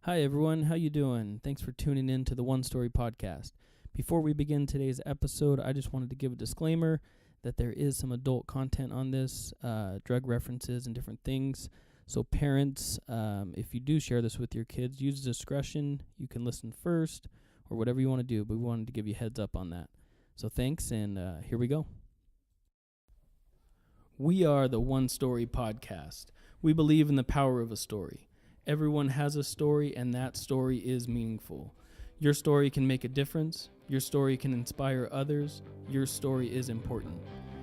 Hi everyone, how you doing? Thanks for tuning in to the One Story Podcast. Before we begin today's episode, I just wanted to give a disclaimer that there is some adult content on this, drug references and different things. So parents, if you do share this with your kids, use discretion. You can listen first or whatever you want to do, but we wanted to give you a heads up on that. So thanks, and here we go. We are the One Story Podcast. We believe in the power of a story. Everyone has a story, and that story is meaningful. Your story can make a difference. Your story can inspire others. Your story is important.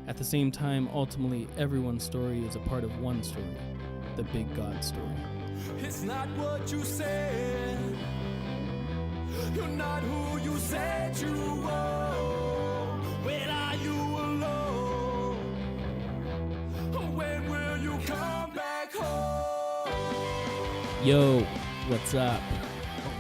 At the same time, ultimately, everyone's story is a part of one story, the big God story. It's not what you said. You're not who you said you were. When are you alone? When will you come back home? Yo, what's up?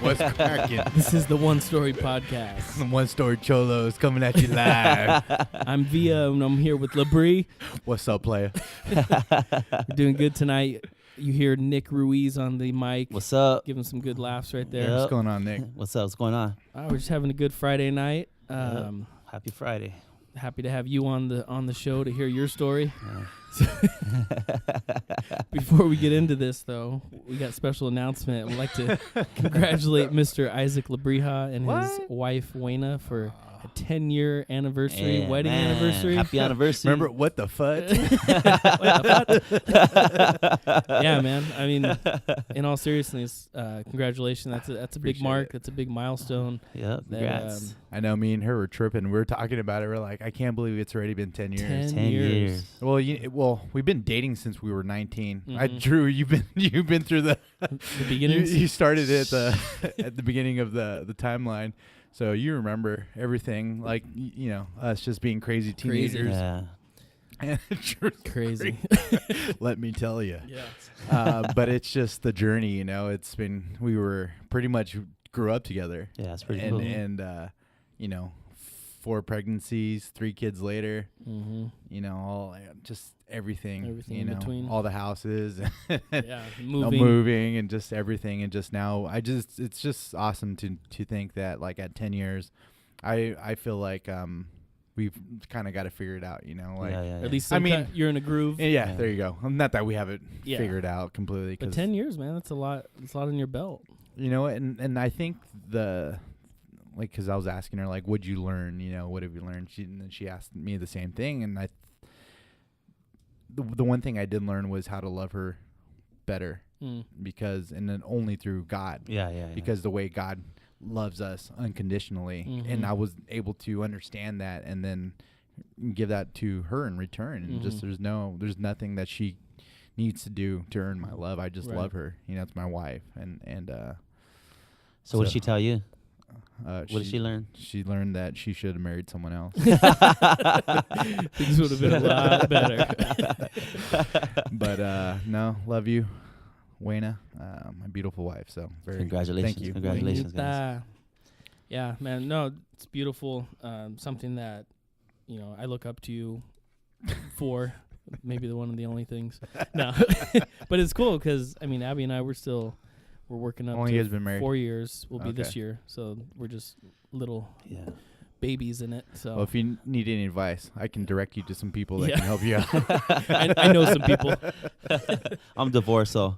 What's cracking? This is the One Story Podcast. One Story Cholos coming at you live. I'm Via, and I'm here with Labrie. What's up, player? We're doing good tonight. You hear Nick Ruiz on the mic. What's up? Giving some good laughs right there. Yep. What's going on, Nick? What's up? What's going on? We're just having a good Friday night. Happy Friday. Happy to have you on the show to hear your story. Before we get into this, though, we got a special announcement. We'd like to congratulate Mr. Isaac Labrija and his wife, Wayna, for a 10-year anniversary, wedding anniversary. Happy anniversary. Remember what the fudge? Yeah, man. I mean, in all seriousness, congratulations. That's a big Appreciate mark. it. That's a big milestone. Yep. Congrats. I know me and her were tripping. We were talking about it. We're like, I can't believe it's already been 10 years. 10 years. Well, we've been dating since we were 19. Mhm. Drew, you've been through the beginnings. You started it at the beginning of the timeline. So you remember everything, like, us just being crazy teenagers. Yeah. And Crazy. Let me tell you. Yeah. But it's just the journey, we were pretty much grew up together. Yeah, it's pretty and, cool. And 4 pregnancies, 3 kids later, Mm-hmm. all just everything, Everything in between. all the houses, Yeah. moving and just everything. And just now it's just awesome to think that, like, at 10 years, I feel like, we've kind of got to figure it out, like, yeah. At least I mean, you're in a groove. yeah, there you go. Not that we have it Yeah. figured out completely. But 10 years, man, that's a lot. It's a lot on your belt. And I think because I was asking her, like, what'd you learn? What have you learned? And then she asked me the same thing. And the one thing I did learn was how to love her better, because, and then only through God. Yeah. Because the way God loves us unconditionally, and I was able to understand that, and then give that to her in return. And just there's nothing that she needs to do to earn my love. I just love her. It's my wife. And So what did she tell you? What What did she learn? She learned that she should have married someone else. Things would have been a lot better. But no, love you, Wayna, my beautiful wife. So Congratulations. Thank you. Congratulations, guys. Yeah, man. No, it's beautiful. Something that, I look up to you for. Maybe the one of the only things. No, but it's cool because, Abby and I, we're working up Only to has been married 4 years. Will be this Okay. year. So we're just little Yeah. babies in it. So Well, if you need any advice, I can direct you to some people that Yeah. can help you out. I know some people. I'm divorced, so.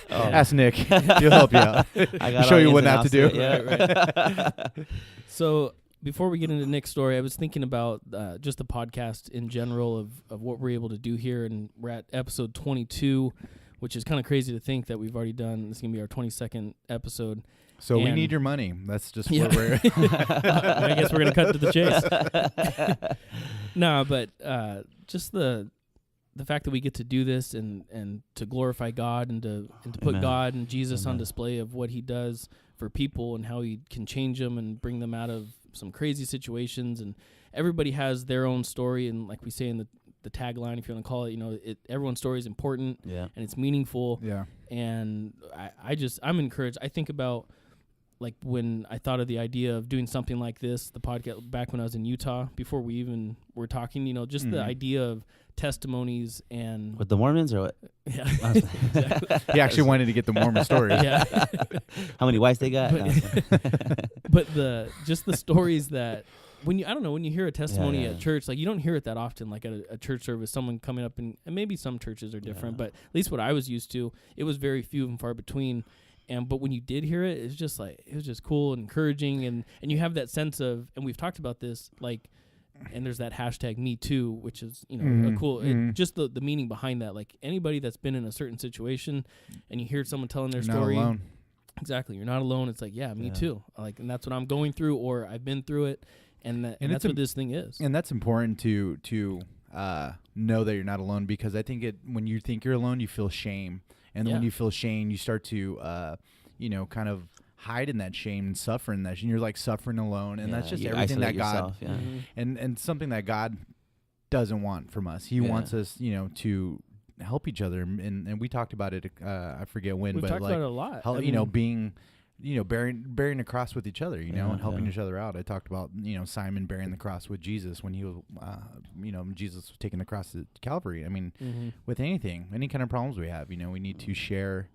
Ask Nick. He'll help you out. I Show all you the what ins not to and do. outs. Yeah, right. So before we get into Nick's story, I was thinking about just the podcast in general of what we're able to do here. And we're at episode 22, which is kind of crazy to think that we've already done. This is going to be our 22nd episode. So we And- need your money. That's just Yeah. what we're. I guess we're going to cut to the chase. No, but just the fact that we get to do this and to glorify God and to put Amen. God and Jesus on Amen. display of what he does for people and how he can change them and bring them out of some crazy situations. And everybody has their own story. And like we say in the tagline, if you want to call it, everyone's story is important Yeah. and it's meaningful. Yeah. And I'm encouraged. I think about, like, when I thought of the idea of doing something like this, the podcast, back when I was in Utah, before we even were talking, just the idea of testimonies and With the Mormons or what? yeah, exactly. He actually wanted to get the Mormon story. Yeah. How many wives they got? No. But the stories that when you hear a testimony yeah. at church, like you don't hear it that often, like at a church service, someone coming up and maybe some churches are different, but at least what I was used to, it was very few and far between. But when you did hear it, it's just like, it was just cool and encouraging. And you have that sense of, and we've talked about this, like, and there's that hashtag Me Too, which is, a cool, just the meaning behind that. Like anybody that's been in a certain situation and you hear someone telling their story. Not alone. Exactly. You're not alone. It's like, yeah, me too. Like, and that's what I'm going through, or I've been through it. And that's what this thing is. And that's important to know that you're not alone, because I think when you think you're alone, you feel shame. And then when you feel shame, you start to, kind of hide in that shame and suffer in that. And you're like suffering alone. And that's just everything that God, and something that God doesn't want from us. He wants us, to help each other. And we talked about it. I forget when, We've but talked like, about it a lot. how, being, bearing the cross with each other, and helping each other out. I talked about, Simon bearing the cross with Jesus when he was, Jesus was taking the cross to Calvary. I mean, with any kind of problems we have, we need to share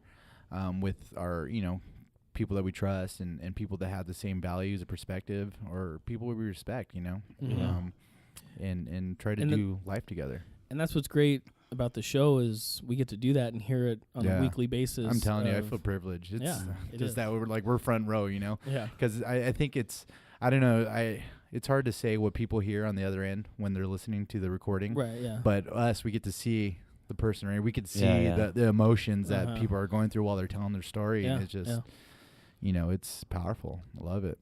with our, people that we trust and people that have the same values or perspective, or people we respect, and try to do life together. And that's what's great about the show is we get to do that and hear it on a weekly basis. I'm telling you, I feel privileged. It's just that we're front row, Yeah. Because I think it's hard to say what people hear on the other end when they're listening to the recording. Right, yeah. But us, we get to see the person, right? We could see the emotions that people are going through while they're telling their story. And it's just, it's powerful. I love it.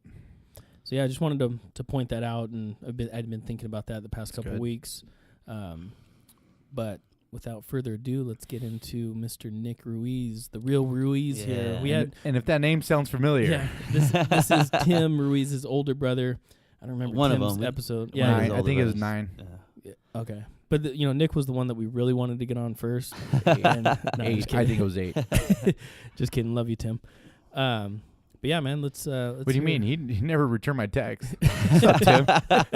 So, I just wanted to point that out. And I'd been thinking about that the past couple of weeks. But without further ado, let's get into Mr. Nick Ruiz, the real Ruiz here. And if that name sounds familiar, this is Tim Ruiz's older brother. I don't remember one Tim's of them episode. Yeah, I think it was 9. Yeah. Okay, but Nick was the one that we really wanted to get on first. 8. I think it was 8. Just kidding. Love you, Tim. But yeah, man, let's. What do you mean? He never returned my text. What's up, Tim?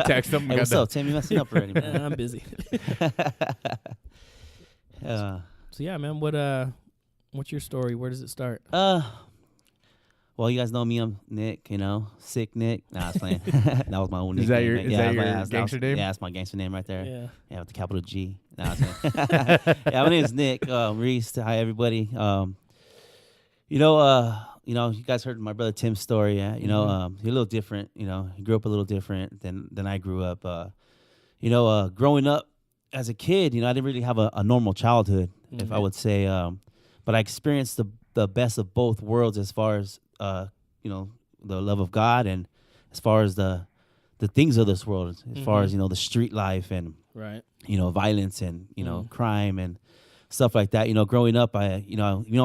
Text him. Hey, what's up, Tim? You messing up already, man. I'm busy. So yeah, man, what's your story? Where does it start? Well, you guys know me. I'm Nick. Sick Nick. Nah, I was playing. That was my own nickname. Is that your gangster name? Yeah, that's my gangster name right there. Yeah, with the capital G. Nah, yeah, my name is Nick Ruiz. Hi, everybody. You guys heard my brother Tim's story. Yeah, he's a little different. He grew up a little different than I grew up. Growing up as a kid, I didn't really have a normal childhood, if I would say. But I experienced the best of both worlds as far as the love of God, and as far as the things of this world, as far as the street life and right, violence and crime and stuff like that. Growing up,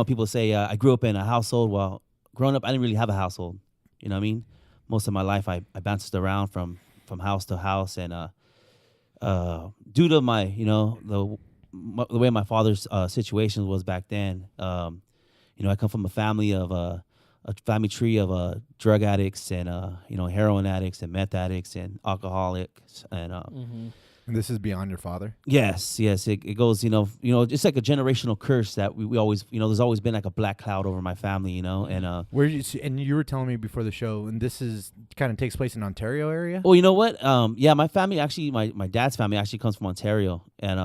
people say I grew up in a household. Well, growing up, I didn't really have a household. You know what I mean? Most of my life, I bounced around from house to house, and due to my the way my father's situation was back then, I come from a family of a family tree of drug addicts and heroin addicts and meth addicts and alcoholics and. And this is beyond your father? Yes. It goes, it's like a generational curse that we always, there's always been like a black cloud over my family, and and you were telling me before the show, and this is kind of takes place in Ontario area? Well, you know what? My family actually, my dad's family actually comes from Ontario, and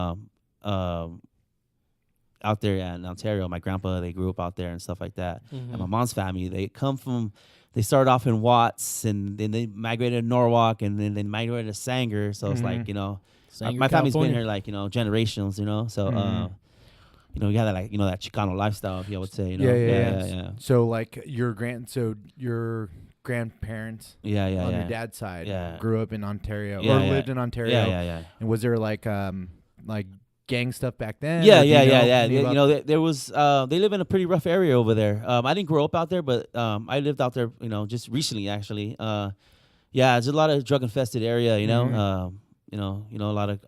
out there in Ontario, my grandpa, they grew up out there and stuff like that. And my mom's family, they started off in Watts, and then they migrated to Norwalk, and then they migrated to Sanger. So it's like, Sanger, my family's California. been here like, generations, So, you got that, like, that Chicano lifestyle, if you would say, Yeah. So like your grandparents on your dad's side grew up in Ontario or lived in Ontario. Yeah. And was there like gang stuff back then? Yeah. There was they live in a pretty rough area over there. I didn't grow up out there, but I lived out there, just recently actually. There's a lot of drug infested area, a lot of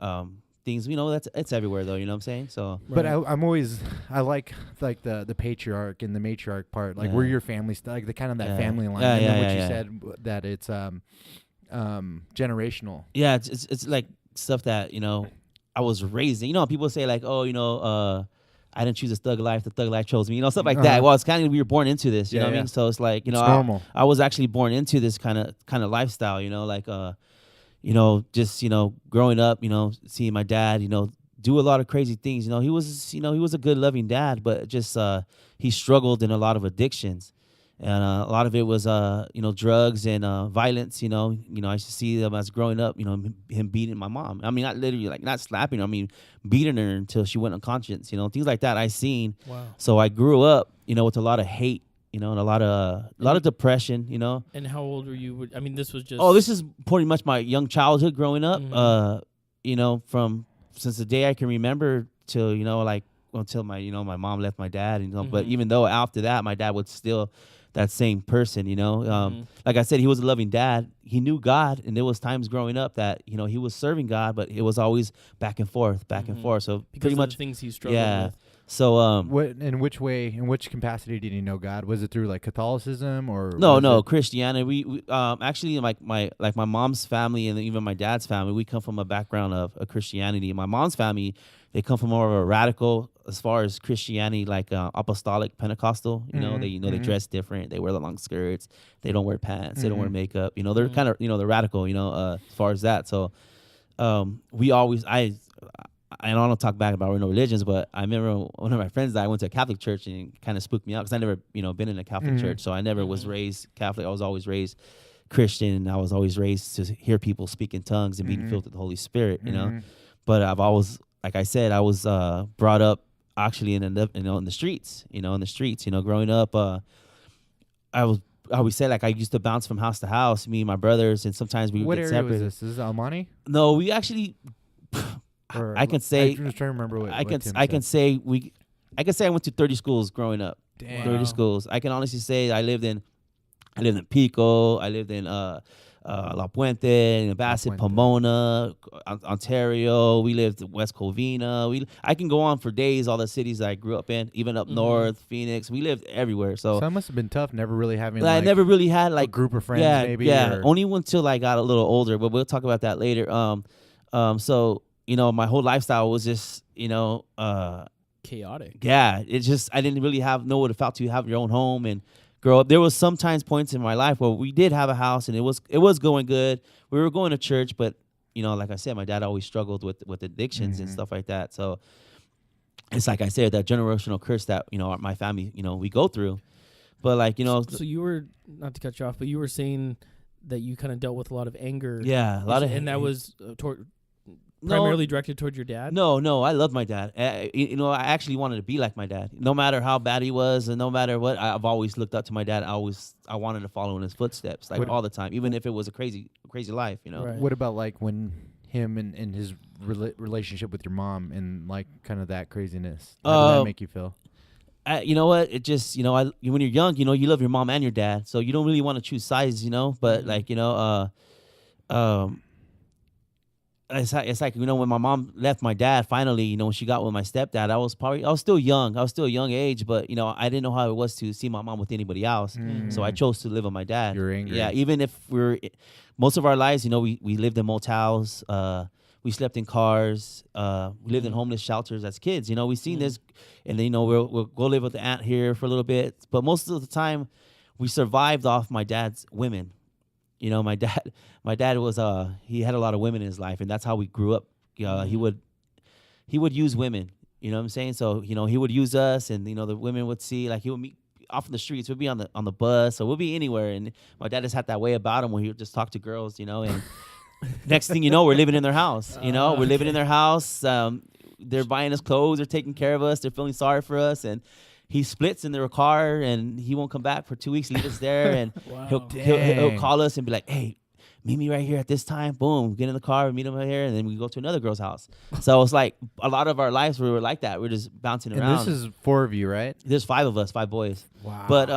things, it's everywhere though, you know what I'm saying? So but I like the patriarch and the matriarch part, like we're your family like the kind of that family line. And then what you said that it's generational. Yeah, it's like stuff that, I was raised. You know, people say like, oh, I didn't choose a thug life. The thug life chose me. You know, stuff like that. Well, it's kind of we were born into this. You know what I mean? So it's like, it's normal. I was actually born into this kind of lifestyle. You know, like just growing up. Seeing my dad. Do a lot of crazy things. He was a good, loving dad, but just he struggled in a lot of addictions. And a lot of it was, drugs and violence. I used to see them as growing up. Him beating my mom. I mean, not literally, like not slapping her. I mean, beating her until she went unconscious. Things like that I seen. Wow. So I grew up, with a lot of hate. And a lot of depression. And how old were you? I mean, this was just. Oh, this is pretty much my young childhood growing up. Mm-hmm. Since the day I can remember till until my mom left my dad. Mm-hmm. But even though after that, my dad was still that same person, like I said, he was a loving dad. He knew God, and there was times growing up that he was serving God, but it was always back and forth. So because pretty of much the things he struggled with. So in which capacity did he know God? Was it through like Catholicism or no Christianity? We actually like my mom's family and even my dad's family, we come from a background of Christianity. My mom's family, they come from more of a radical as far as Christianity, like apostolic Pentecostal. They dress different. They wear the long skirts. They don't wear pants. They don't wear makeup. They're kind of they're radical. As far as that. So we always I don't talk back about religions, but I remember one of my friends that I went to a Catholic church and it kind of spooked me out because I never been in a Catholic church, so I never was raised Catholic. I was always raised Christian, and I was always raised to hear people speak in tongues and being filled with the Holy Spirit. But I've always, like I said, I was brought up actually in the streets. Growing up, I always say like I used to bounce from house to house, me and my brothers, and sometimes we would get separated. What area was this? Is this Almani? No, we actually. I can say. I'm just trying to remember what I can say I went to 30 schools growing up. Damn. 30 schools. I can honestly say I lived in Pico. I lived in La Puente, in Bassett, Pomona, Ontario. We lived in West Covina. I can go on for days. All the cities that I grew up in, even up north, Phoenix. We lived everywhere. So that must have been tough. Never really having. I never really had like a group of friends. Maybe. Yeah. Or Only until I got a little older. But we'll talk about that later. So. My whole lifestyle was just, chaotic. Yeah, it's just I didn't really know what it felt to have your own home and grow up. There was sometimes points in my life where we did have a house and it was going good. We were going to church, but like I said, my dad always struggled with addictions and stuff like that. So it's like I said, that generational curse that my family we go through. But like so you were, not to cut you off, but you were saying that you kind of dealt with a lot of anger. Yeah, a lot of, and that was primarily directed towards your dad? No, I love my dad. I actually wanted to be like my dad. No matter how bad he was and no matter what, I've always looked up to my dad. I wanted to follow in his footsteps, like all the time, even if it was a crazy life, Right. What about like when him and his relationship with your mom and like kind of that craziness? How did that make you feel? You know what? It just, when you're young, you love your mom and your dad, so you don't really want to choose sides, but like, it's like when my mom left my dad finally, when she got with my stepdad, I was still young. I was still a young age, but I didn't know how it was to see my mom with anybody else. So I chose to live with my dad. You're angry. Yeah, even if most of our lives, we lived in motels, we slept in cars, we lived in homeless shelters as kids. We've seen this, and then we'll go live with the aunt here for a little bit, but most of the time we survived off my dad's women. My dad was he had a lot of women in his life, and that's how we grew up. He would use women, you know what I'm saying? So, he would use us, and the women would see, like, he would meet off in the streets, we'd be on the bus, or we'd be anywhere, and my dad just had that way about him where he would just talk to girls, and next thing you know, we're living in their house. We're living in their house. They're buying us clothes, they're taking care of us, they're feeling sorry for us, and he splits in their car, and he won't come back for 2 weeks. Leave us there, and he'll call us and be like, "Hey, meet me right here at this time." Boom, get in the car, meet him right here, and then we go to another girl's house. So it's like a lot of our lives we were like that. We're just bouncing around. And this is 4 of you, right? There's 5 of us, 5 boys. Wow. But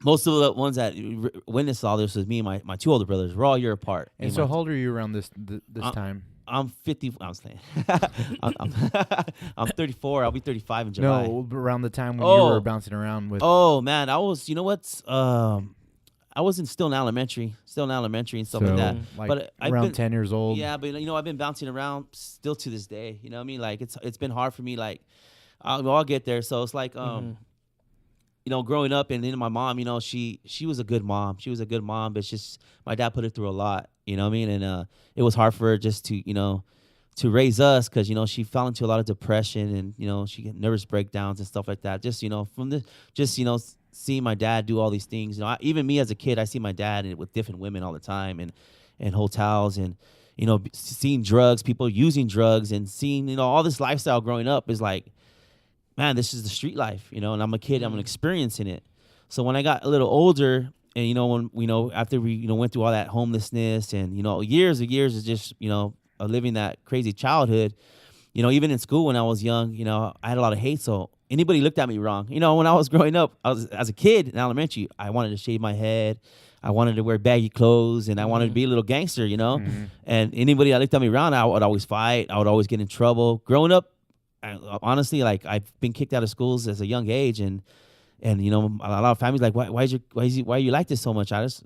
most of the ones that witnessed all this was me and my 2 older brothers. We're all a year apart. And so how old are you around this time? I'm 50. I'm saying, I'm 34. I'll be 35 in July. No, around the time when you were bouncing around with. Oh man, I was. You know what? I was still in elementary and stuff like that. But around 10 years old. Yeah, but I've been bouncing around still to this day. You know what I mean? Like it's been hard for me. Like I'll get there. So it's like growing up, and then my mom, she was a good mom. She was a good mom, but it's just my dad put her through a lot. You know what I mean? And it was hard for her just to raise us, because she fell into a lot of depression, and she had nervous breakdowns and stuff like that. Just from the seeing my dad do all these things. Even me as a kid, I see my dad with different women all the time, and hotels, and seeing drugs, people using drugs, and seeing all this lifestyle growing up is like, man, this is the street life, and I'm a kid, I'm experiencing it. So when I got a little older, and when after we went through all that homelessness, and years and years of just of living that crazy childhood, even in school when I was young, I had a lot of hate. So anybody looked at me wrong. When I was growing up, as a kid in elementary, I wanted to shave my head. I wanted to wear baggy clothes, and I wanted to be a little gangster, And anybody that looked at me wrong, I would always fight. I would always get in trouble. Growing up, honestly, like I've been kicked out of schools as a young age, and a lot of families like, why are you like this so much? I just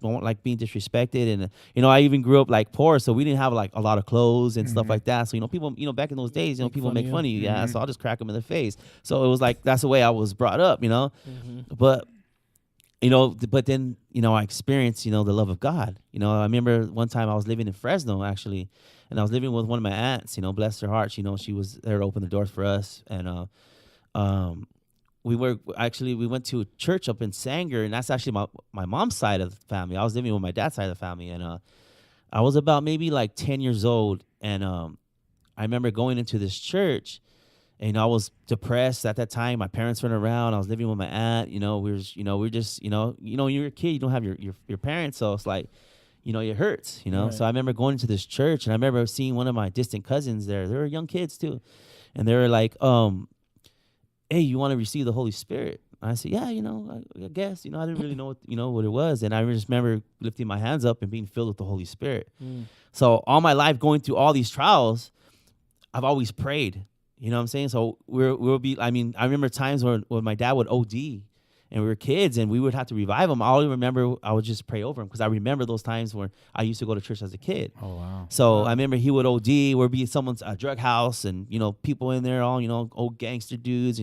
don't like being disrespected. And, I even grew up like poor, so we didn't have like a lot of clothes and stuff like that. So, people, back in those days, people make fun of you. Yeah. So I'll just crack them in the face. So it was like, that's the way I was brought up, but, but then, I experienced, the love of God. I remember one time I was living in Fresno, actually, and I was living with one of my aunts, bless her heart. She was there to open the doors for us. And, we went to a church up in Sanger, and that's actually my mom's side of the family. I was living with my dad's side of the family, and I was about maybe like 10 years old, and I remember going into this church, and I was depressed at that time. My parents weren't around. I was living with my aunt. We were just when you're a kid, you don't have your parents, so it's like, it hurts, Right. So I remember going into this church, and I remember seeing one of my distant cousins there. They were young kids too, and they were like, hey, you want to receive the Holy Spirit? I said, yeah, I guess, I didn't really know what it was. And I just remember lifting my hands up and being filled with the Holy Spirit. So all my life going through all these trials, I've always prayed, you know what I'm saying? So I remember times when my dad would OD, and we were kids, and we would have to revive him. All I remember, I would just pray over him, because I remember those times where I used to go to church as a kid. Oh, wow. So I remember he would OD, or be someone's drug house, and, people in there, all, old gangster dudes,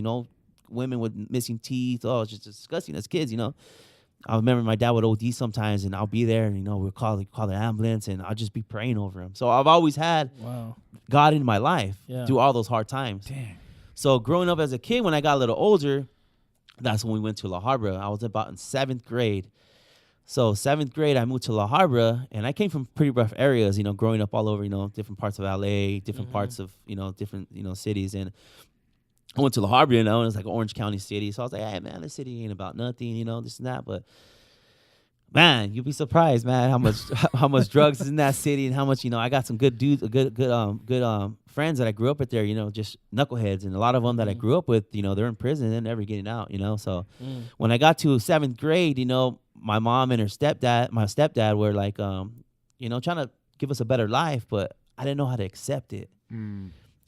women with missing teeth. Oh, it's just disgusting as kids, I remember my dad would OD sometimes, and I'll be there, and, we'll call the ambulance, and I'll just be praying over him. So I've always had God in my life through all those hard times. Dang. So growing up as a kid, when I got a little older, that's when we went to La Habra. I was about in 7th grade. So 7th grade, I moved to La Habra, and I came from pretty rough areas, growing up all over, different parts of LA, different parts of, different, cities. And I went to La Habra, and it was like an Orange County city. So I was like, hey, man, this city ain't about nothing, this and that. But, man, you'd be surprised, man, how much drugs is in that city, and how much, I got some good dudes, good friends that I grew up with there, just knuckleheads, and a lot of them that I grew up with, they're in prison and never getting out, So when I got to 7th grade, my mom and my stepdad were like, trying to give us a better life, but I didn't know how to accept it.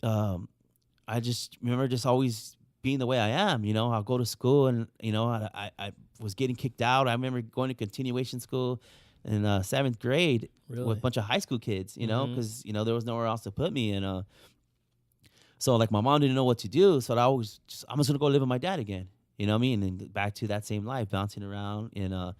I just remember just always being the way I am, I'll go to school, and, I was getting kicked out. I remember going to continuation school in 7th grade with a bunch of high school kids, because, there was nowhere else to put me. And so, like, my mom didn't know what to do. So I'm just going to go live with my dad again. You know what I mean? And back to that same life, bouncing around. And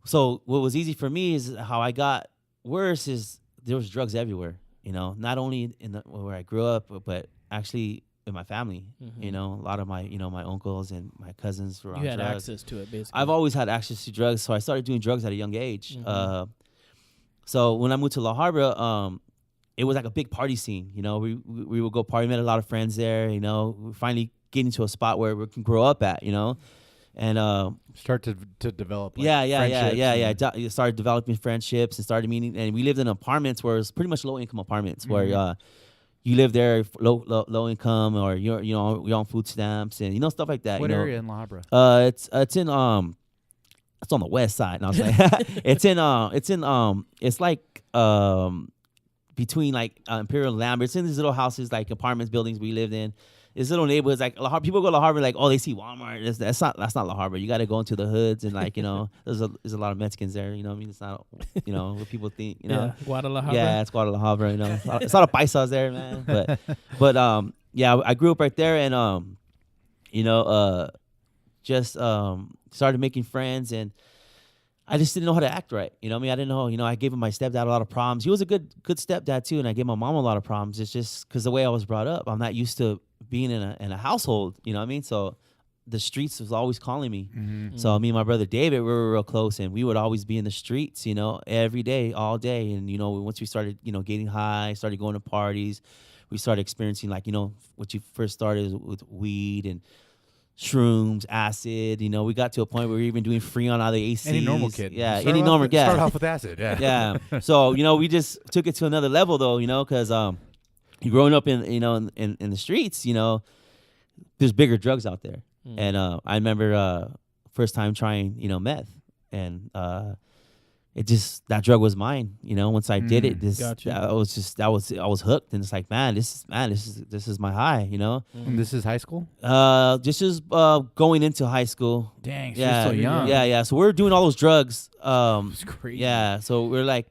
so what was easy for me is how I got worse is there was drugs everywhere, not only where I grew up, but actually in my family. A lot of my, my uncles and my cousins were on drugs. You had access to it, basically. I've always had access to drugs, so I started doing drugs at a young age. So when I moved to La Habra, it was like a big party scene. We would go party, met a lot of friends there. We finally getting to a spot where we can grow up at. And start to develop. Like I started developing friendships and started meeting. And we lived in apartments where it was pretty much low income apartments where you live there low income, or you're on food stamps and stuff like that. What area in La Habra? It's on the west side. And I was like, it's like between like Imperial and Lambert. It's in these little houses, like apartments, buildings we lived in. It's little neighborhoods like La Harbor. People go to La Harbor like, oh, they see Walmart. That's not La Harbor. You got to go into the hoods and like, you know, there's a lot of Mexicans there. You know what I mean? It's not, you know, what people think. You know, Guadalajara. Yeah, it's Guadalajara. You know, it's a lot of paisas there, man. But yeah, I grew up right there, and you know, just started making friends, and I just didn't know how to act right. You know what I mean? I didn't know. You know, I gave my stepdad a lot of problems. He was a good stepdad too, and I gave my mom a lot of problems. It's just because the way I was brought up, I'm not used to being in a household. You know what I mean? So the streets was always calling me. Mm-hmm. So me and my brother David, we were real close, and we would always be in the streets. You know, every day, all day. And you know, once we started, you know, getting high, started going to parties, we started experiencing like, you know, what you first started with weed and shrooms, acid. You know, we got to a point where we were even doing Freon out of the ACs. Any normal kid. Yeah, Start any normal. Yeah, start off with acid. Yeah. yeah. So you know, we just took it to another level, though. You know, because you growing up in, you know, in the streets, you know, there's bigger drugs out there. And I remember first time trying, you know, meth, and it just, that drug was mine. You know, once I did it, I was hooked, and it's like, this is my high. You know, And this is high school. this is going into high school. Dang, so Yeah, you're so young. yeah. So we're doing all those drugs. It's crazy. Yeah, so we're like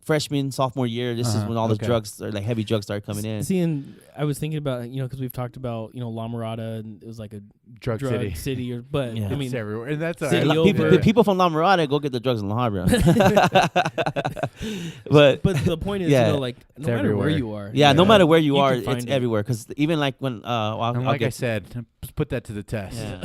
freshman, sophomore year. This is when all the drugs, or like heavy drugs, started coming in. See, and I was thinking about, you know, because we've talked about, you know, La Mirada, and it was like a Drug city. but Yeah. I mean, It's everywhere, and that's City all over. right. People from La Mirada go get the drugs in La Harbor. but the point is, Yeah. you know, like no matter everywhere. where you are, yeah, no matter where you are, can find it's it. everywhere. Because even like when, And I'll like I get, said, just put that to the test. yeah.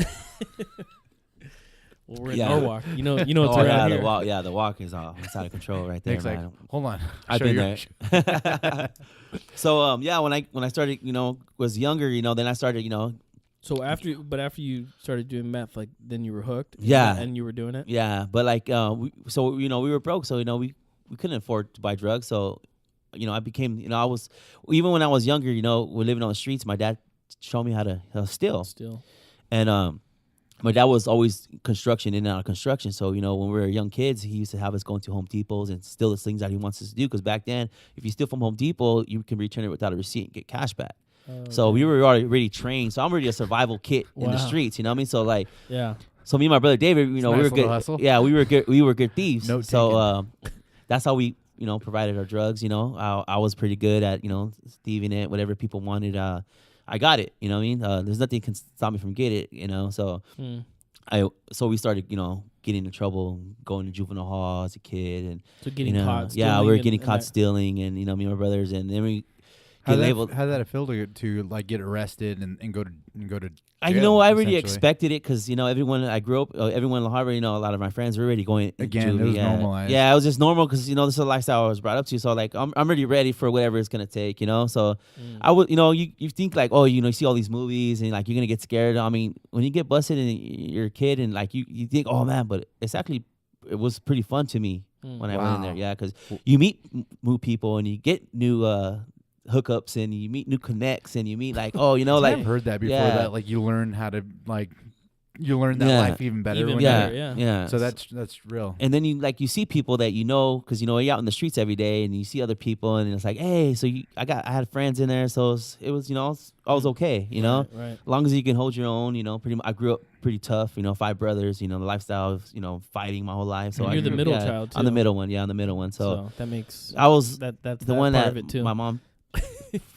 Well, we're in Yeah. Norwalk. You know, it's Oh, yeah, around the here. walk, the walk is it's out of control right there, Nick's like, man. hold on. I've Show been your- there. So yeah, when I started, you know, was younger, you know, then I started, you know, So after you started doing meth, like then you were hooked. Yeah. and you were doing it. yeah, but like, so you know, we were broke, so you know, we couldn't afford to buy drugs, so you know, I became, you know, I was, even when I was younger, you know, we're living on the streets. My dad showed me how to steal, and my dad was always construction, in and out of construction. So, you know, when we were young kids, he used to have us going to Home Depots and steal the things that he wants us to do. Because back then, if you steal from Home Depot, you can return it without a receipt and get cash back. So we were already trained. So I'm already a survival kit in the Wow. streets. You know what I mean? So like, Yeah. so me and my brother David, you know, Nice we were little good. hustle. Yeah, we were good thieves. Note So that's how we, you know, provided our drugs. You know, I was pretty good at, you know, thieving it, whatever people wanted. I got it. You know what I mean? There's nothing can stop me from getting it. You know, so. So we started, you know, getting in trouble, going to juvenile hall as a kid, and So getting you know, caught. yeah, we were getting and caught that- stealing, and you know, me and my brothers, and then we How get labeled. did that feel to like get arrested and go to I jail, know I already essentially? expected it because, you know, everyone I grew up, everyone in La Harbor, you know, a lot of my friends were already going Again, juvie, it was yeah. normalized. Yeah, it was just normal because, you know, this is a lifestyle I was brought up to. So like, I'm already ready for whatever it's gonna take, you know. So I would, you know, you think like, oh, you know, you see all these movies and like you're gonna get scared. I mean, when you get busted and you're a kid and like you think, oh man, but it's actually, it was pretty fun to me when I went in there, Wow. yeah, because you meet new people and you get new hookups and you meet new connects and you meet like, oh, you know, like I've heard that before. yeah. That like you learn how to like you learn that Yeah. life even better. Even when better, you're- yeah. yeah. So that's real. And then you see people that you know, because you know you're out in the streets every day, and you see other people, and it's like, hey, so I had friends in there, so it was you know, I was okay, you know, Right. as long as you can hold your own, you know. Pretty much, I grew up pretty tough, you know, 5 brothers, you know, the lifestyle of, you know, fighting my whole life. So And I you're the grew- middle yeah, child, I'm the too. middle one, yeah, I'm the middle one. So that makes I was that's the that one part that of it too. my mom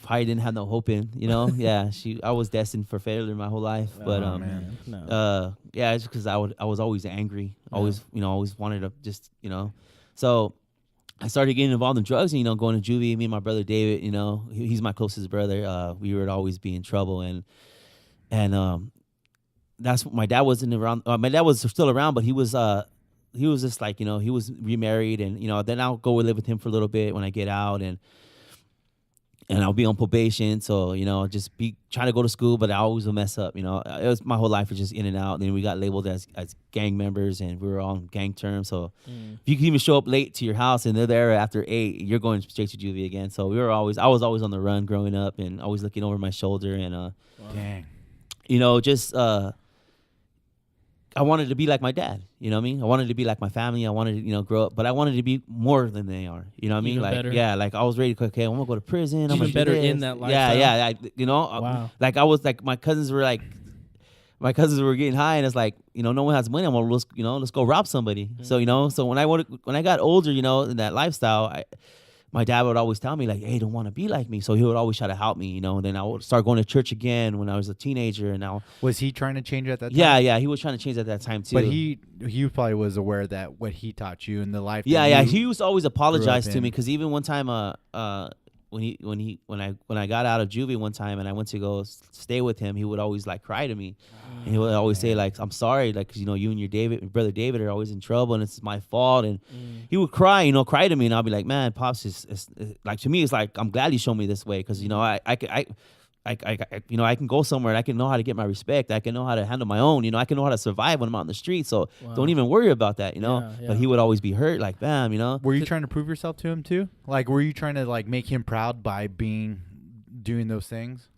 probably didn't have no hope in, you know. Yeah, I was destined for failure my whole life, but Oh, man. No. yeah, it's because I was always angry, always always wanted to just, you know. So I started getting involved in drugs, and you know, going to juvie. Me and my brother David, you know, he's my closest brother. We would always be in trouble, and that's my dad wasn't around. My dad was still around, but he was just like, you know, he was remarried, and you know, then I'll go and live with him for a little bit when I get out, and I'll be on probation, so you know, just be trying to go to school, but I always will mess up. You know, it was my whole life was just in and out. And then we got labeled as gang members, and we were on gang terms. So if you can even show up late to your house and they're there after 8, you're going straight to juvie again. So I was always on the run growing up, and always looking over my shoulder, and Dang. you know, just I I wanted to be like my dad. You know what I mean? I wanted to be like my family. I wanted to, grow up, but I wanted to be more than they are. You know what I mean? Even Like, better. yeah, like I was ready to, okay, I'm gonna go to prison. I'm Even gonna better do this. in that lifestyle? Yeah. Wow. Like I was like, my cousins were getting high, and it's like, no one has money. I'm gonna, let's go rob somebody. Mm-hmm. So when I got older, in that lifestyle, my dad would always tell me like, hey, don't want to be like me. So he would always try to help me, and then I would start going to church again when I was a teenager. And now, was he trying to change at that time? Yeah, he was trying to change at that time too. But he probably was aware that what he taught you in the life. Yeah. He used to always apologize to me, because even one time, when I got out of juvie one time and I went to go stay with him, he would always like cry to me, and he would always say like, I'm sorry, like, 'cause, you and your brother David are always in trouble and it's my fault, and he would cry to me, and I'll be like, man, Pops, it's like, to me it's like, I'm glad you showed me this way, because I can go somewhere and I can know how to get my respect. I can know how to handle my own. I can know how to survive when I'm out in the street. So don't even worry about that. Yeah. But he would always be hurt. Like, bam. Were you trying to prove yourself to him too? Like, were you trying to like make him proud by doing those things?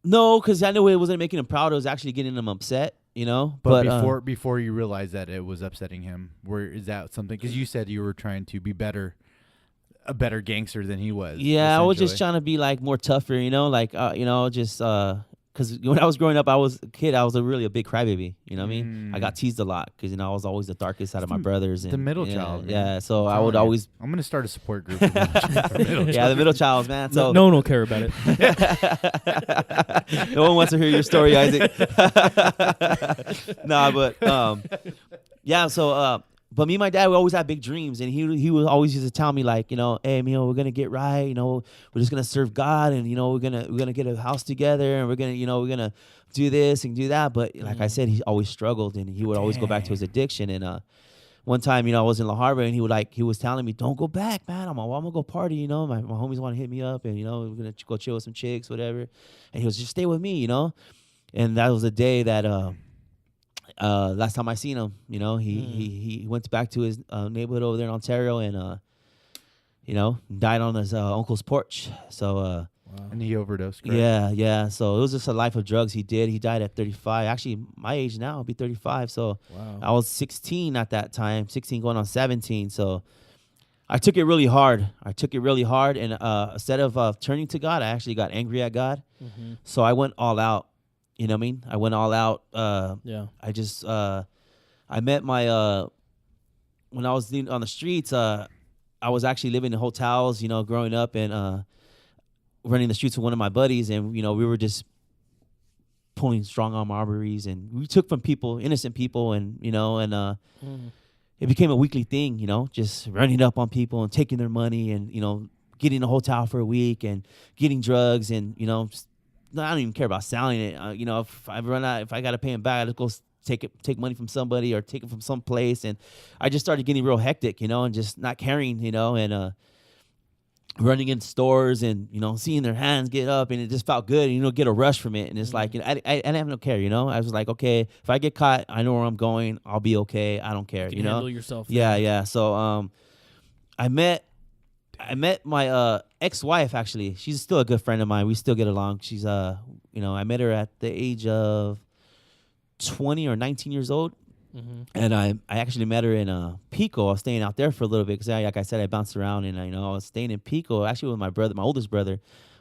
No, because I knew it wasn't making him proud. It was actually getting him upset. But before you realized that it was upsetting him, is that something? Because you said you were trying to be a better gangster than he was. Yeah, I was just trying to be like more tougher, just because when I was growing up, I was a kid. I was really a big crybaby. You know what I mean? I got teased a lot because I was always the darkest out of my brothers. And the middle child. Yeah, so I would always. I'm gonna start a support group. The middle child, man. So no one will care about it. No one wants to hear your story, Isaac. But me and my dad, we always had big dreams, and he would always used to tell me like, hey, we're gonna get right, we're just gonna serve God, and we're gonna get a house together, and we're gonna do this and do that. But like I said, he always struggled, and he would always go back to his addiction. And one time, I was in La Habra, and he was telling me, don't go back, man. I'm gonna go party, my homies want to hit me up, and we're gonna go chill with some chicks, whatever. And he was just stay with me, And that was the day that last time I seen him, he went back to his neighborhood over there in Ontario, and died on his uncle's porch. So wow. And he overdosed. Correct? Yeah. So it was just a life of drugs. He died at 35. Actually, my age now, I'll be 35. So wow. I was 16 at that time, 16 going on 17. So I took it really hard. And instead of turning to God, I actually got angry at God. Mm-hmm. So I went all out. You know what I mean? I went all out. I just, I met my, when I was on the streets, I was actually living in hotels, growing up, and running the streets with one of my buddies. And, we were just pulling strong arm robberies, and we took from people, innocent people, and, it became a weekly thing, just running up on people and taking their money, and, getting a hotel for a week and getting drugs, and, just, I don't even care about selling it. If I run out, if I got to pay him back, I just go take money from somebody or take it from some place. And I just started getting real hectic, and just not caring, and running in stores and, seeing their hands get up, and it just felt good, and, get a rush from it. And it's like, I didn't have no care, I was like, okay, if I get caught, I know where I'm going. I'll be okay. I don't care, you can handle yourself. Yeah. So I met my ex-wife, actually. She's still a good friend of mine. We still get along. She's I met her at the age of 20 or 19 years old. Mm-hmm. And I actually met her in Pico. I was staying out there for a little bit because, like I said, I bounced around, and I was staying in Pico actually with my oldest brother.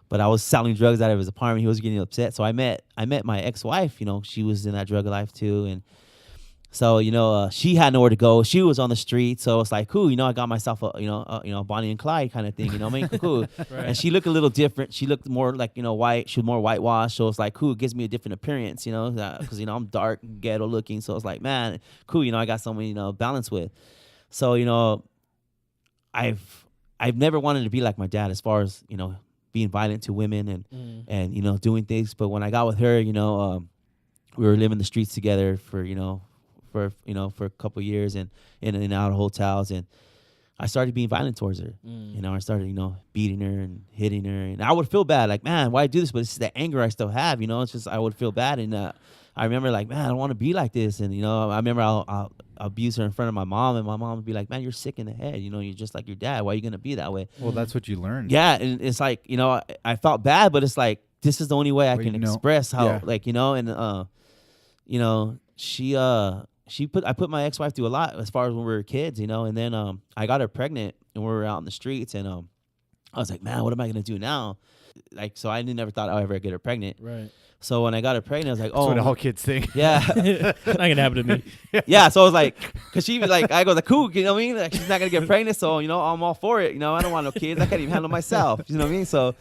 But I was selling drugs out of his apartment. He was getting upset. So I met my ex-wife. She was in that drug life too, and so, she had nowhere to go. She was on the street. So it's like, cool, I got myself a Bonnie and Clyde kind of thing, cool. Right. And she looked a little different. She looked more like, white. She was more whitewashed. So it's like, cool, it gives me a different appearance, because, I'm dark, ghetto looking. So it's like, man, cool, I got someone, balance with. So, I've never wanted to be like my dad as far as, being violent to women and doing things. But when I got with her, we were living the streets together for a couple of years, and in and out of hotels, and I started being violent towards her. I started, beating her and hitting her, and I would feel bad, like, man, why I do this? But it's the anger I still have, it's just, I would feel bad. And I remember, like, man, I don't want to be like this. And, I remember I'll abuse her in front of my mom, and my mom would be like, man, you're sick in the head. You're just like your dad. Why are you going to be that way? Well, that's what you learned. Yeah. And it's like, I felt bad, but it's like, this is the only way I can express how, like, and, I put my ex-wife through a lot as far as when we were kids, you know, and then I got her pregnant and we were out in the streets, and I was like, man, what am I gonna do now? Like, so I never thought I'd ever get her pregnant. Right. So when I got her pregnant, I was like, That's oh, what all kids think. yeah. Not gonna happen to me. Yeah, so I was like, because she like, I go, the cool, you know what I mean? Like, she's not gonna get pregnant, so you know, I'm all for it. You know, I don't want no kids. I can't even handle myself. You know what I mean? So,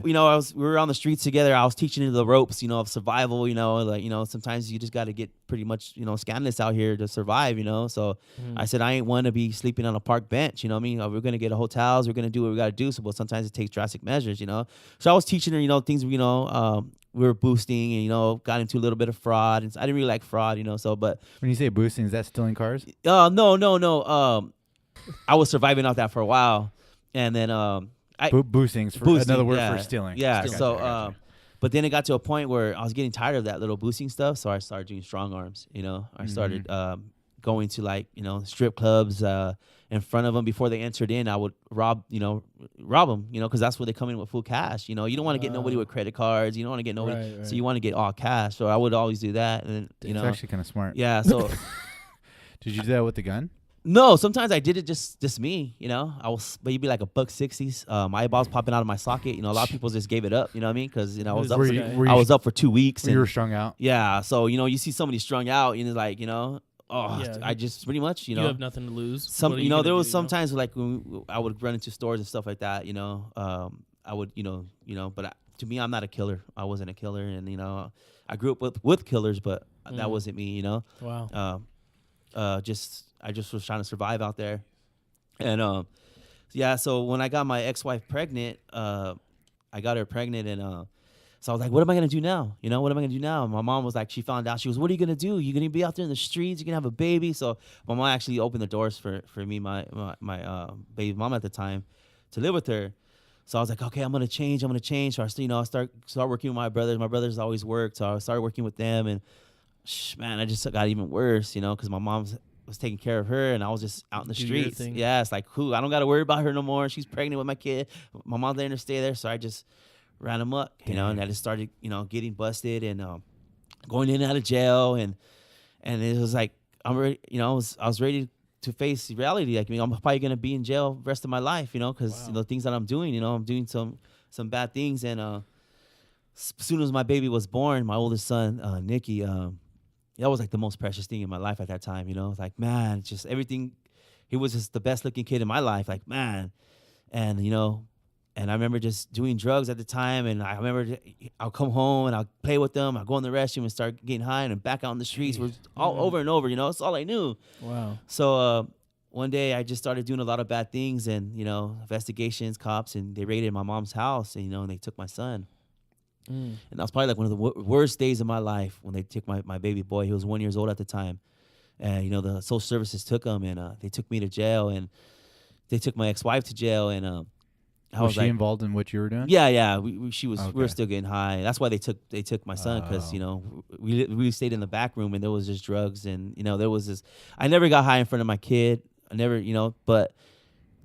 we were on the streets together. I was teaching her the ropes, you know, of survival. You know, like, you know, sometimes you just got to get pretty much, you know, scandalous out here to survive. You know, so I said I ain't want to be sleeping on a park bench. You know what I mean? We're gonna get hotels. We're gonna do what we gotta do. So, but sometimes it takes drastic measures. You know, so I was teaching her, you know, things. You know, we were boosting, and you know, got into a little bit of fraud. And I didn't really like fraud, you know. So, but when you say boosting, is that stealing cars? No. I was surviving off that for a while, and then boosting's for boosting, another word yeah, for stealing. Yeah. I gotcha, So, but then it got to a point where I was getting tired of that little boosting stuff, so I started doing strong arms. You know, I started going to, like, you know, strip clubs in front of them before they entered in. I would rob them, you know, because that's where they come in with full cash. You know, you don't want to get nobody with credit cards. You don't want to get nobody, right. so you want to get all cash. So I would always do that, and you know, it's actually kind of smart. yeah. So. Did you do that with the gun? No, sometimes I did it just me, you know. I was maybe like $1.60. My eyeballs popping out of my socket. You know, a lot of people just gave it up. You know what I mean? Because, you know, I was up for 2 weeks. You were strung out. Yeah, so you know, you see somebody strung out, and it's like, you know, I just pretty much, you know, you have nothing to lose. You know, there was sometimes like when I would run into stores and stuff like that. You know, I would, you know, but to me, I'm not a killer. I wasn't a killer, and you know, I grew up with killers, but that wasn't me. You know. Wow. I just was trying to survive out there. And yeah, so when I got my ex-wife pregnant, I got her pregnant, and so I was like, what am I going to do now? You know, what am I going to do now? And my mom was like, she found out. She was, what are you going to do? You're going to be out there in the streets. You're going to have a baby. So my mom actually opened the doors for me, my baby mom at the time, to live with her. So I was like, okay, I'm going to change. So I, you know, I start working with my brothers. My brothers always worked. So I started working with them, and man, I just got even worse, you know, because my mom was taking care of her, and I was just out in the streets. Yeah, it's like, I don't got to worry about her no more. She's pregnant with my kid. My mom's letting her stay there, so I just ran amok, you know, and I just started, you know, getting busted and going in and out of jail, and it was like, I'm ready, you know, I was ready to face reality. Like, I mean, I'm probably gonna be in jail the rest of my life, you know, because the things that I'm doing, you know, I'm doing some bad things, and as soon as my baby was born, my oldest son, Nicky, that was like the most precious thing in my life at that time, you know. Like, man, just everything. He was just the best looking kid in my life, like, man. And you know, and I remember just doing drugs at the time, and I remember I'll come home and I'll play with them. I'll go in the restroom and start getting high, and back out on the streets. We're all over and over, you know. That's all I knew. Wow. So one day I just started doing a lot of bad things, and you know, investigations, cops, and they raided my mom's house, and you know, and they took my son. And that was probably like one of the worst days of my life when they took my baby boy. He was 1 year old at the time. And, you know, the social services took him, and they took me to jail, and they took my ex-wife to jail. And was she involved in what you were doing? Yeah. She was. Okay. We were still getting high. That's why they took my son, because, you know, we stayed in the back room, and there was just drugs. And, you know, there was this. I never got high in front of my kid. I never, you know, but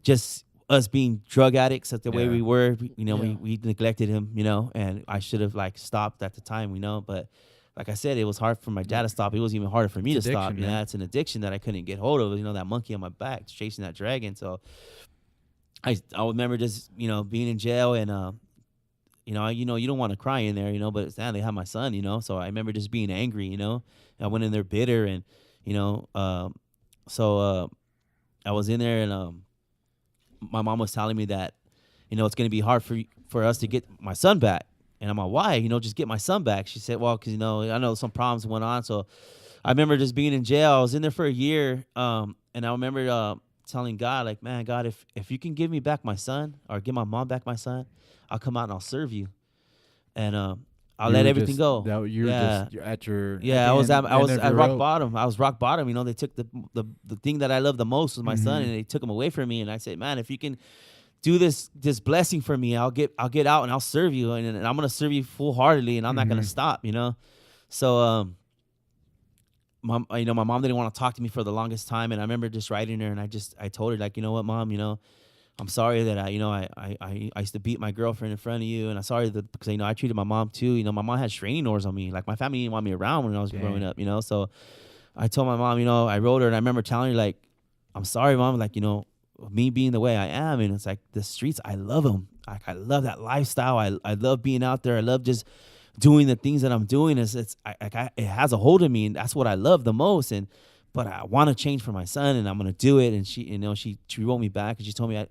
just us being drug addicts, the way we were, you know, we neglected him, you know, and I should have like stopped at the time, you know, but like I said, it was hard for my dad to stop. It was even harder for me to stop. Yeah, it's an addiction that I couldn't get hold of, you know, that monkey on my back chasing that dragon. So I remember just, you know, being in jail, and you know, you don't want to cry in there, you know, but they had my son, you know, so I remember just being angry, you know. I went in there bitter, and you know, so I was in there, and my mom was telling me that, you know, it's going to be hard for us to get my son back. And I'm like, why? You know, just get my son back. She said, well, because, you know, I know some problems went on. So I remember just being in jail. I was in there for a year. And I remember telling God, like, man, God, if you can give me back my son, or give my mom back my son, I'll come out and I'll serve you. And I'll let everything go. You were just at your I was at rock bottom. I was rock bottom. You know, they took the thing that I loved the most was my son, and they took him away from me. And I said, man, if you can do this blessing for me, I'll get out and I'll serve you, and I'm gonna serve you full heartedly, and I'm not gonna stop. You know, so my mom didn't want to talk to me for the longest time, and I remember just writing her, and I told her, like, you know what, Mom, you know, I'm sorry that I used to beat my girlfriend in front of you, and I'm sorry that because I treated my mom too. My mom had restraining orders on me. Like my family didn't want me around when I was growing up. So I told my mom, I wrote her, and I remember telling her like, I'm sorry, Mom. Like me being the way I am, and it's like the streets. I love them. Like I love that lifestyle. I love being out there. I love just doing the things that I'm doing. It has a hold of me, and that's what I love the most. But I want to change for my son, and I'm gonna do it. And she wrote me back, and she told me,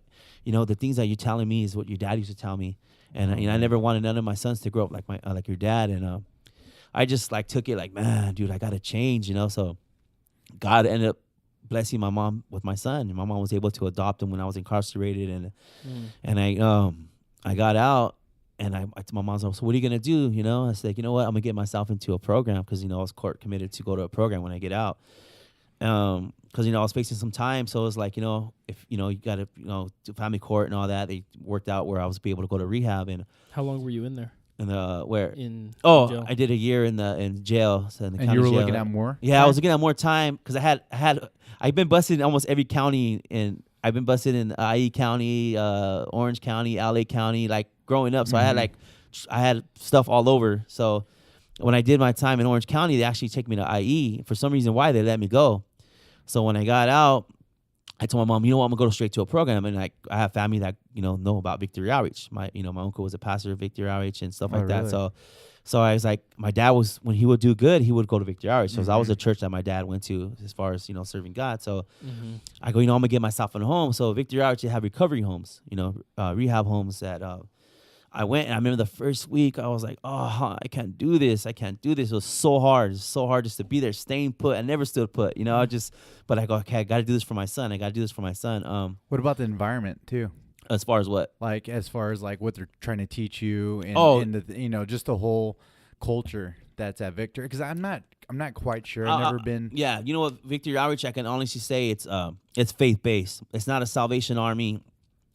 the things that you're telling me is what your dad used to tell me, and I never wanted none of my sons to grow up like your dad. And I just like took it like, man, dude, I gotta change, So God ended up blessing my mom with my son, and my mom was able to adopt him when I was incarcerated, and I got out. And I told my mom, so what are you going to do? I said, you know what? I'm going to get myself into a program because, I was court committed to go to a program when I get out. Because, I was facing some time. So it was like, if, you got to, do family court and all that, they worked out where I was be able to go to rehab. And how long were you in there? Where? Jail. I did a year in jail. So in the and you were jail. looking at more? Yeah, I was looking at more time because I've been busted in almost every county. I've been busted in IE County, Orange County, LA County, like growing up. So I had stuff all over. So when I did my time in Orange County, they actually took me to IE. For some reason, why they let me go. So when I got out, I told my mom, I'm gonna go straight to a program, and I have family that know about Victory Outreach. My uncle was a pastor of Victory Outreach and stuff like that. So I was like, my dad was, when he would do good, he would go to Victory Outreach. So that was a church that my dad went to as far as serving God. So I go, I'm gonna get myself in a home. So Victory Outreach, they have recovery homes, rehab homes that I went, and I remember the first week I was like, oh, I can't do this. It was so hard. It's so hard just to be there, staying put. I never stood put, but I go, okay, I got to do this for my son. What about the environment too? As far as what? Like, as far as like what they're trying to teach you and just the whole culture that's at Victory. Because I'm not quite sure. I've never been. Yeah. You know what? Victory Outreach, I can honestly say it's faith-based. It's not a Salvation Army.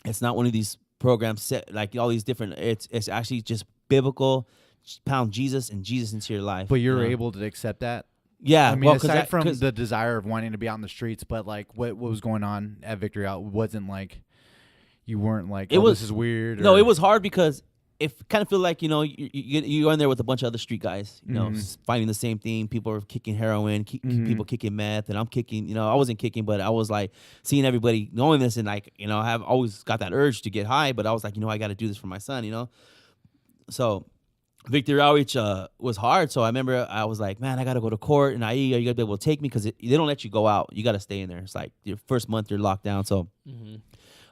It's not one of these programs set like all these different. It's actually just biblical. Just pound Jesus and Jesus into your life. But you're able to accept that. Yeah, I mean, aside from the desire of wanting to be out in the streets, but like what was going on at Victory Out wasn't like you weren't like, this is weird. No, it was hard because it kind of feel like you're in there with a bunch of other street guys, fighting the same thing. People are kicking heroin, people kicking meth, and I'm kicking. I wasn't kicking, but I was like seeing everybody knowing this, and like I have always got that urge to get high, but I was like, I got to do this for my son, So Victory Outreach was hard. So I remember I was like, man, I got to go to court, and are you gonna be able to take me? Because they don't let you go out. You got to stay in there. It's like your first month you're locked down. So.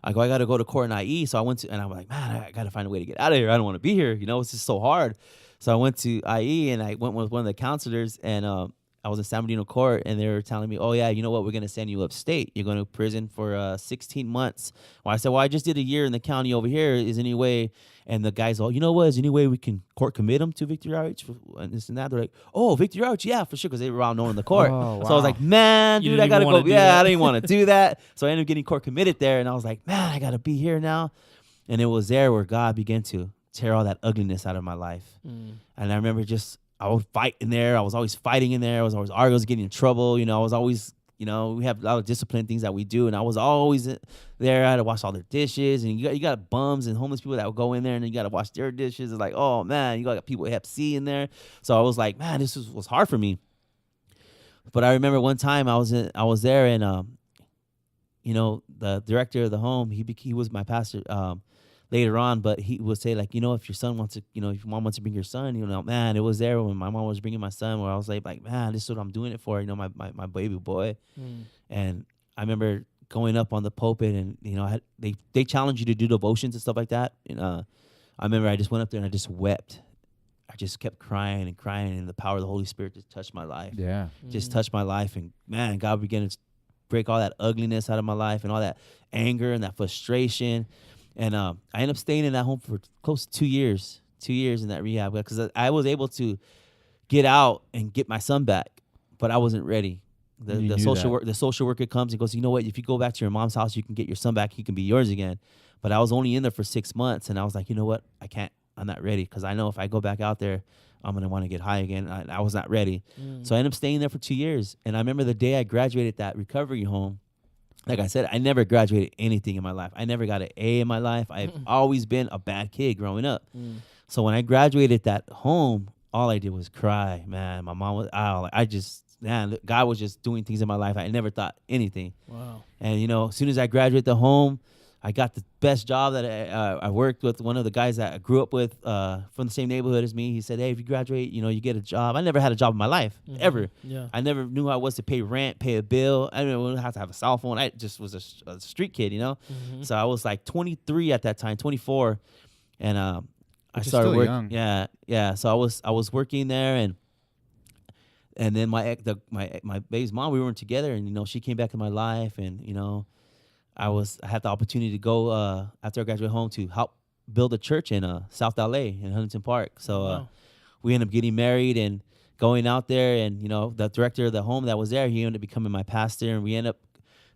I got to go to court in IE. So I went to, and I'm like, man, I got to find a way to get out of here. I don't want to be here. It's just so hard. So I went to IE, and I went with one of the counselors, and I was in San Bernardino court, and they were telling me, oh, yeah, you know what? We're going to send you upstate. You're going to prison for 16 months. Well, I said, well, I just did a year in the county over here. Is any way? And the guys, you know what? Is any way we can court commit them to Victory Outreach and this and that? They're like, oh, Victory Outreach, yeah, for sure, because they were all known in the court. Oh, wow. So I was like, man, dude, I got to go. Yeah, I didn't want to do that. So I ended up getting court committed there, and I was like, man, I got to be here now. And it was there where God began to tear all that ugliness out of my life. And I remember I would fight in there. I was always fighting in there. I was always arguing, getting in trouble. I was always, we have a lot of discipline things that we do, and I was always there. I had to wash all their dishes, and you got bums and homeless people that would go in there, and then you got to wash their dishes. It's like, oh man, you got people with Hep C in there. So I was like, man, this was hard for me. But I remember one time I was there, and the director of the home, he was my pastor. Later on, but he would say like, if your son wants to, if your mom wants to bring your son, man, it was there when my mom was bringing my son, where I was like, man, this is what I'm doing it for, my baby boy. And I remember going up on the pulpit, and they challenge you to do devotions and stuff like that. And I remember I just went up there and I just wept. I just kept crying and crying, and the power of the Holy Spirit just touched my life. Yeah, just touched my life, and man, God began to break all that ugliness out of my life and all that anger and that frustration. And I ended up staying in that home for close to 2 years. 2 years in that rehab, because I was able to get out and get my son back, but I wasn't ready. The social worker comes and goes, you know what? If you go back to your mom's house, you can get your son back. He can be yours again. But I was only in there for 6 months, and I was like, you know what? I can't. I'm not ready, because I know if I go back out there, I'm gonna want to get high again. I was not ready, so I ended up staying there for 2 years. And I remember the day I graduated that recovery home, like I said, I never graduated anything in my life. I never got an A in my life. I've always been a bad kid growing up. So when I graduated that home, all I did was cry, man. My mom was out. Man, God was just doing things in my life. I never thought anything. Wow. And, as soon as I graduated the home, I got the best job that I worked with one of the guys that I grew up with from the same neighborhood as me. He said, hey, if you graduate, you get a job. I never had a job in my life, ever. Yeah. I never knew how it was to pay rent, pay a bill. I didn't have to have a cell phone. I just was a street kid, So I was like 23 at that time, 24. And I started working. Yeah. So I was working there, and then my baby's mom, we weren't together, and she came back in my life, and I had the opportunity to go after I graduated home to help build a church in South LA in Huntington Park. So we ended up getting married and going out there, and the director of the home that was there, he ended up becoming my pastor, and we ended up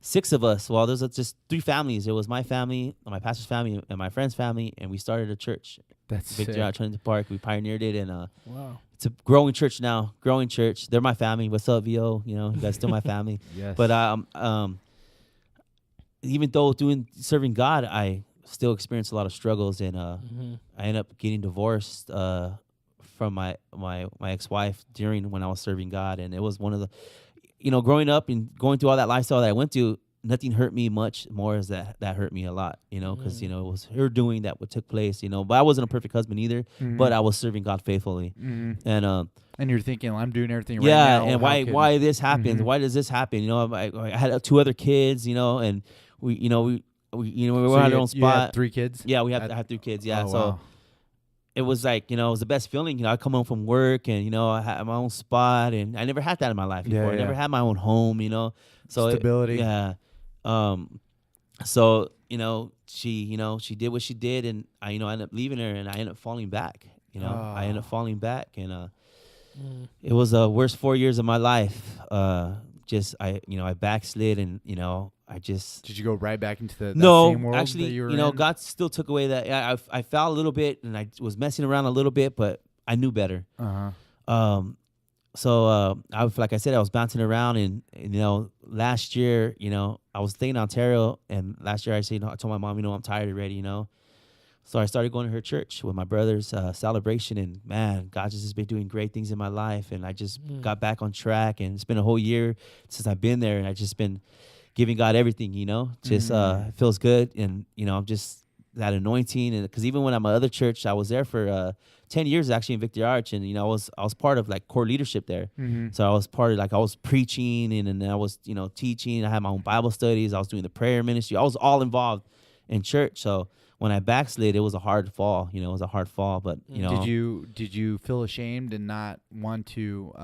6 of us. Well, there's just 3 families. It was my family, my pastor's family, and my friend's family, and we started a church. That's Victor sick. out Huntington Park. We pioneered it, and Wow. it's a growing church now. Growing church. They're my family. What's up, VO? You guys still my family. Yes. But even though serving God, I still experienced a lot of struggles, and I ended up getting divorced from my ex-wife when I was serving God, and it was one of the, growing up and going through all that lifestyle that I went through. Nothing hurt me much more as that hurt me a lot, because it was her doing that what took place, but I wasn't a perfect husband either, but I was serving God faithfully, and you're thinking, well, I'm doing everything right now. And why this happens? Why does this happen? I had 2 other kids, and we were on our own spot. You had 3 kids? Yeah, I had 3 kids. Yeah, Oh, so wow. it was like, it was the best feeling. I come home from work, and I had my own spot, and I never had that in my life before. I never had my own home, So stability. So she did what she did, and I ended up leaving her, and I ended up falling back. I ended up falling back, and it was the worst 4 years of my life. I backslid, and I just. Did you go right back into that no, same world actually, that you were in? God still took away that. I fell a little bit, and I was messing around a little bit, but I knew better. So like I said, I was bouncing around, and last year, I was staying in Ontario, and last year I told my mom, I'm tired already, So I started going to her church with my brother's celebration, and man, God just has been doing great things in my life, and I just got back on track, and it's been a whole year since I've been there, and I just been giving God everything, just it feels good, and I'm just that anointing, and because even when I'm at my other church, I was there for 10 years actually in Victory Arch, and I was part of like core leadership there. So I was part of I was preaching, and I was teaching. I had my own Bible studies. I was doing the prayer ministry. I was all involved in church. So when I backslid, it was a hard fall. It was a hard fall, but Did you feel ashamed and not want to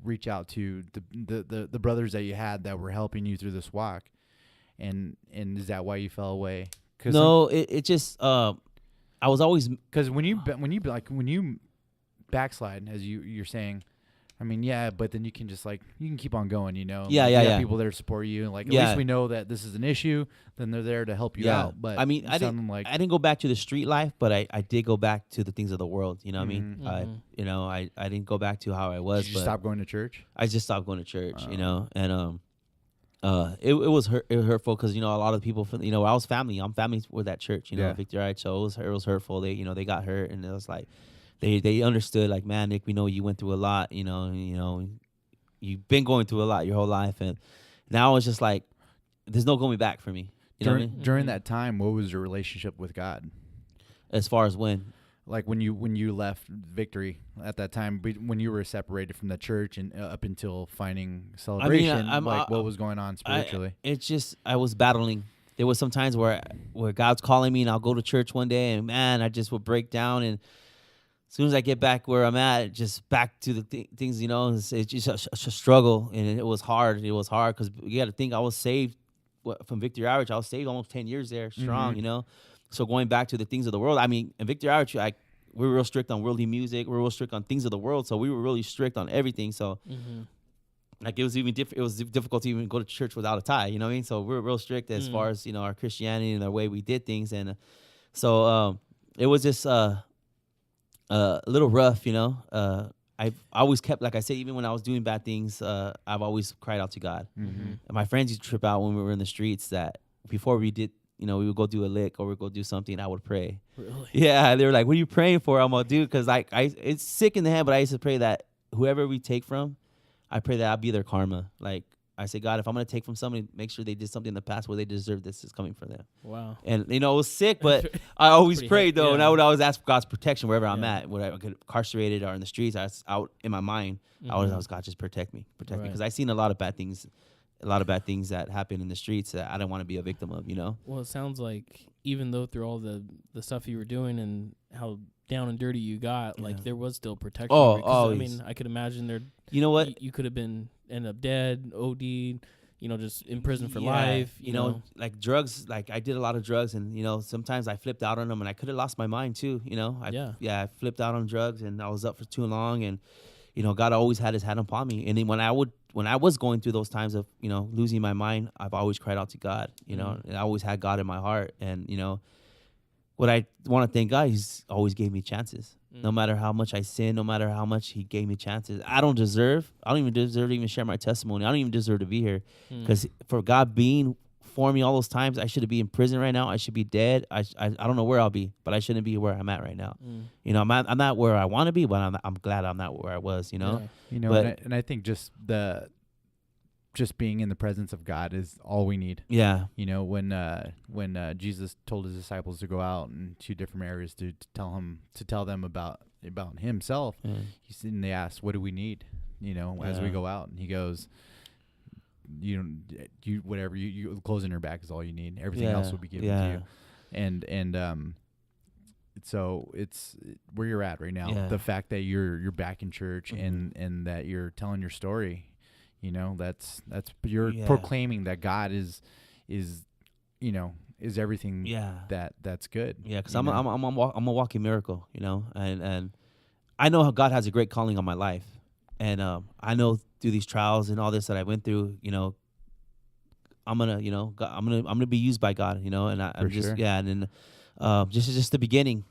reach out to the brothers that you had that were helping you through this walk, and is that why you fell away? No, it just I was always, because when you backslide, as you're saying, I mean, yeah, but then you can just you can keep on going, Yeah, You yeah, have yeah. people there to support you, and at least we know that this is an issue. Then they're there to help you out. But I mean, I didn't go back to the street life, but I did go back to the things of the world. You know what I mean? I didn't go back to how I was. Did you stop going to church? I just stopped going to church. And it was hurtful because a lot of the people from I was family. I'm family with that church. Victory Arch. So it was hurtful. They they got hurt, and it was like they understood, like, man, Nick, we know you went through a lot. You've been going through a lot your whole life, and now it's just like there's no going back for me. You know what I mean? During that time, what was your relationship with God? As far as when? Like when you left Victory at that time, when you were separated from the church and up until finding celebration, what was going on spiritually? It's just I was battling. There was some times where God's calling me, and I'll go to church one day, and man, I just would break down. And as soon as I get back where I'm at, just back to the things, it's just a struggle, and it was hard. It was hard because you got to think I was saved from Victory Arch. I was saved almost 10 years there, strong, So going back to the things of the world, I mean, in Victory Arch, we were real strict on worldly music. We were real strict on things of the world. So we were really strict on everything. So it was even it was difficult to even go to church without a tie. You know what I mean? So we were real strict as far as our Christianity and the way we did things, and so it was just a little rough. I've always kept, like I said, even when I was doing bad things, I've always cried out to God. And my friends used to trip out when we were in the streets that before we did, we would go do a lick or we'd go do something, I would pray. Really? Yeah, they were like, "What are you praying for?" I'm like, "Dude, because it's sick in the head." But I used to pray that whoever we take from, I pray that I'll be their karma. Like I say, God, if I'm gonna take from somebody, make sure they did something in the past where they deserve this is coming for them. Wow. And it was sick, but I always prayed though, and I would always ask for God's protection wherever I'm at, whether I get incarcerated or in the streets. I was out in my mind. I was God, just protect me, me, because I seen a lot of bad things that happen in the streets that I don't want to be a victim of. Well, it sounds like even though through all the stuff you were doing and how down and dirty you got, like there was still protection. Oh, I mean, I could imagine there. You know what? You could have ended up dead, OD'd, just in prison for life. You know, like drugs. Like I did a lot of drugs, and sometimes I flipped out on them, and I could have lost my mind too. I flipped out on drugs, and I was up for too long, and God always had His hand upon me. And then when I was going through those times of losing my mind, I've always cried out to God. And I always had God in my heart, and what I want to thank God, He's always gave me chances. No matter how much I sin, no matter how much He gave me chances. I don't even deserve to even share my testimony. I don't even deserve to be here. Because for God being for me all those times, I should be in prison right now. I should be dead. I don't know where I'll be, but I shouldn't be where I'm at right now. I'm not where I want to be, but I'm glad I'm not where I was, And I think just being in the presence of God is all we need. Yeah. When Jesus told His disciples to go out into different areas to tell them about Himself, He said, and they asked, "What do we need?" As we go out, and He goes, "You whatever you clothes in your back is all you need. Everything else will be given to you." And so it's where you're at right now. Yeah. The fact that you're back in church and that you're telling your story. That's you're proclaiming that God is everything that's good. Yeah, because I'm a walking miracle, and I know how God has a great calling on my life, and I know through these trials and all this that I went through, I'm gonna be used by God, and I'm just sure. and then just the beginning,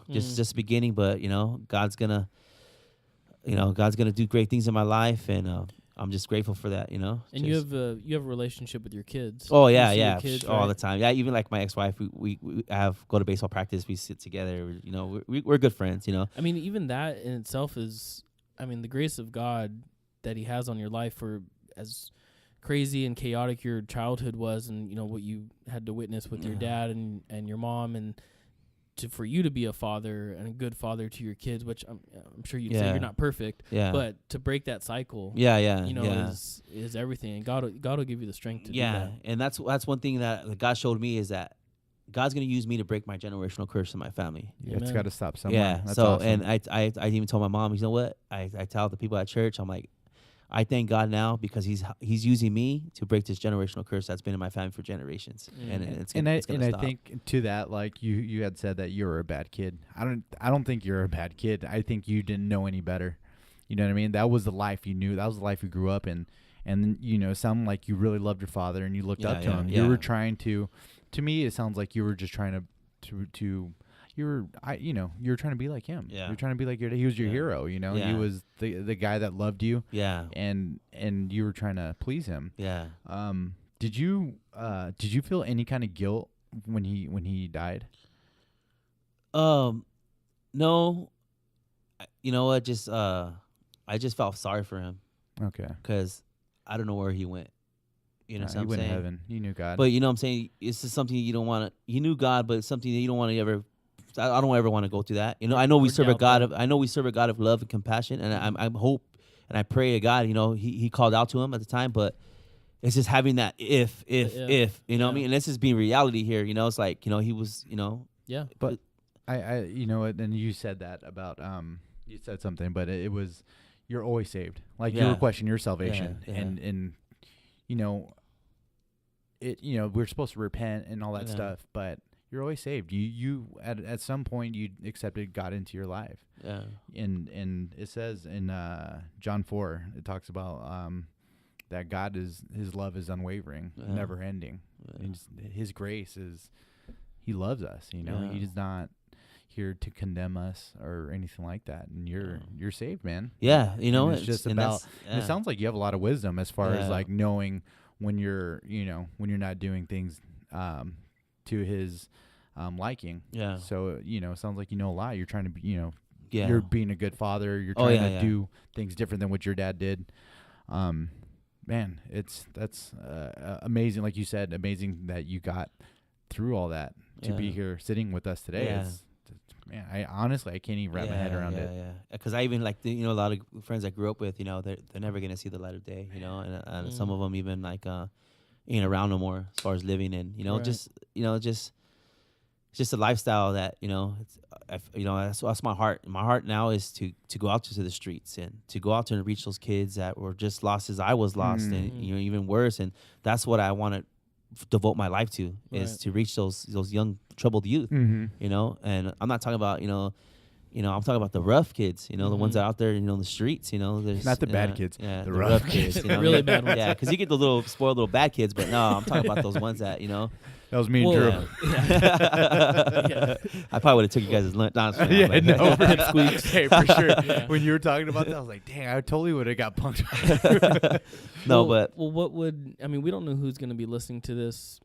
just the beginning, but God's gonna do great things in my life, and I'm just grateful for that, And you have a relationship with your kids. Oh You yeah, see your yeah, kids, all right? the time. Yeah, even like my ex-wife, we go to baseball practice. We sit together. We're good friends. I mean, even that in itself is, the grace of God that He has on your life, for as crazy and chaotic your childhood was, and what you had to witness with your dad and your mom, and for you to be a father and a good father to your kids, which I'm sure you'd say you're not perfect, but to break that cycle, is everything, and God will give you the strength to do that. And that's one thing that God showed me, is that God's gonna use me to break my generational curse in my family. Yeah, it's got to stop somewhere. Yeah, that's so awesome. and I even told my mom, you know what? I tell the people at church, I'm like, I thank God now because He's using me to break this generational curse that's been in my family for generations, and it's gonna stop. I think to that, like you had said that you were a bad kid. I don't think you're a bad kid. I think you didn't know any better. You know what I mean? That was the life you knew. That was the life you grew up in, and it sounded like you really loved your father and you looked up to him. You were trying to. To me, it sounds like you were just trying to. You were trying to be like him. Yeah. You're trying to be like he was your hero. Yeah. He was the guy that loved you. Yeah. And you were trying to please him. Yeah. Did you feel any kind of guilt when he died? No. You know what? Just I just felt sorry for him. Okay. Because I don't know where he went. You know what I'm saying? He went to heaven. You knew God. But you know what I'm saying? It's just something you don't want to. You knew God, but it's something that you don't want to ever. I don't ever want to go through that. I know we serve a God of. I know we serve a God of love and compassion, and I hope and I pray to God. He called out to him at the time, but it's just having that if what I mean. And this is being reality here. It's like he was. Yeah. But I and you said that about you said something, but it was you're always saved. Like you were questioning your salvation, and we're supposed to repent and all that stuff, but you're always saved. You at some point you accepted God into your life. Yeah. And it says in John 4, it talks about that God His love is unwavering, never ending. Yeah. His grace is, He loves us. He does not. here to condemn us or anything like that. And you're saved, man. Yeah, you know, And it's just about. And it yeah. sounds like you have a lot of wisdom as far as Yeah. like knowing when you're not doing things to his liking. Yeah. So it sounds like you know a lot. You're trying to be, Yeah. you're being a good father. You're Oh, trying yeah, to yeah. do things different than what your dad did. Man, that's amazing. Like you said, amazing that you got through all that to be Yeah. here sitting with us today. Yeah. Man, I honestly can't even wrap my head around it. Yeah, because I even like a lot of friends I grew up with, they're never gonna see the light of day, and some of them even like ain't around no more as far as living, and Right. just it's just a lifestyle that that's my heart. My heart now is to go out to the streets and to go out there and reach those kids that were just lost as I was lost, and even worse, and that's what I want to devote my life to is Right. to reach those young troubled youth. Mm-hmm. And I'm not talking about I'm talking about the rough kids, the ones that are out there, in the streets, there's Not the bad kids, yeah, the the rough rough kids, Really bad ones. yeah, because you get the little spoiled little bad kids, but no, I'm talking about those ones that That was me and Well, Drew. Yeah. I probably would have took you guys' lunch. No, Yeah, no, Pipsqueaks. hey, for sure. Yeah. When you were talking about that, I was like, dang, I totally would have got punked. No, well, but what would we don't know who's going to be listening to this,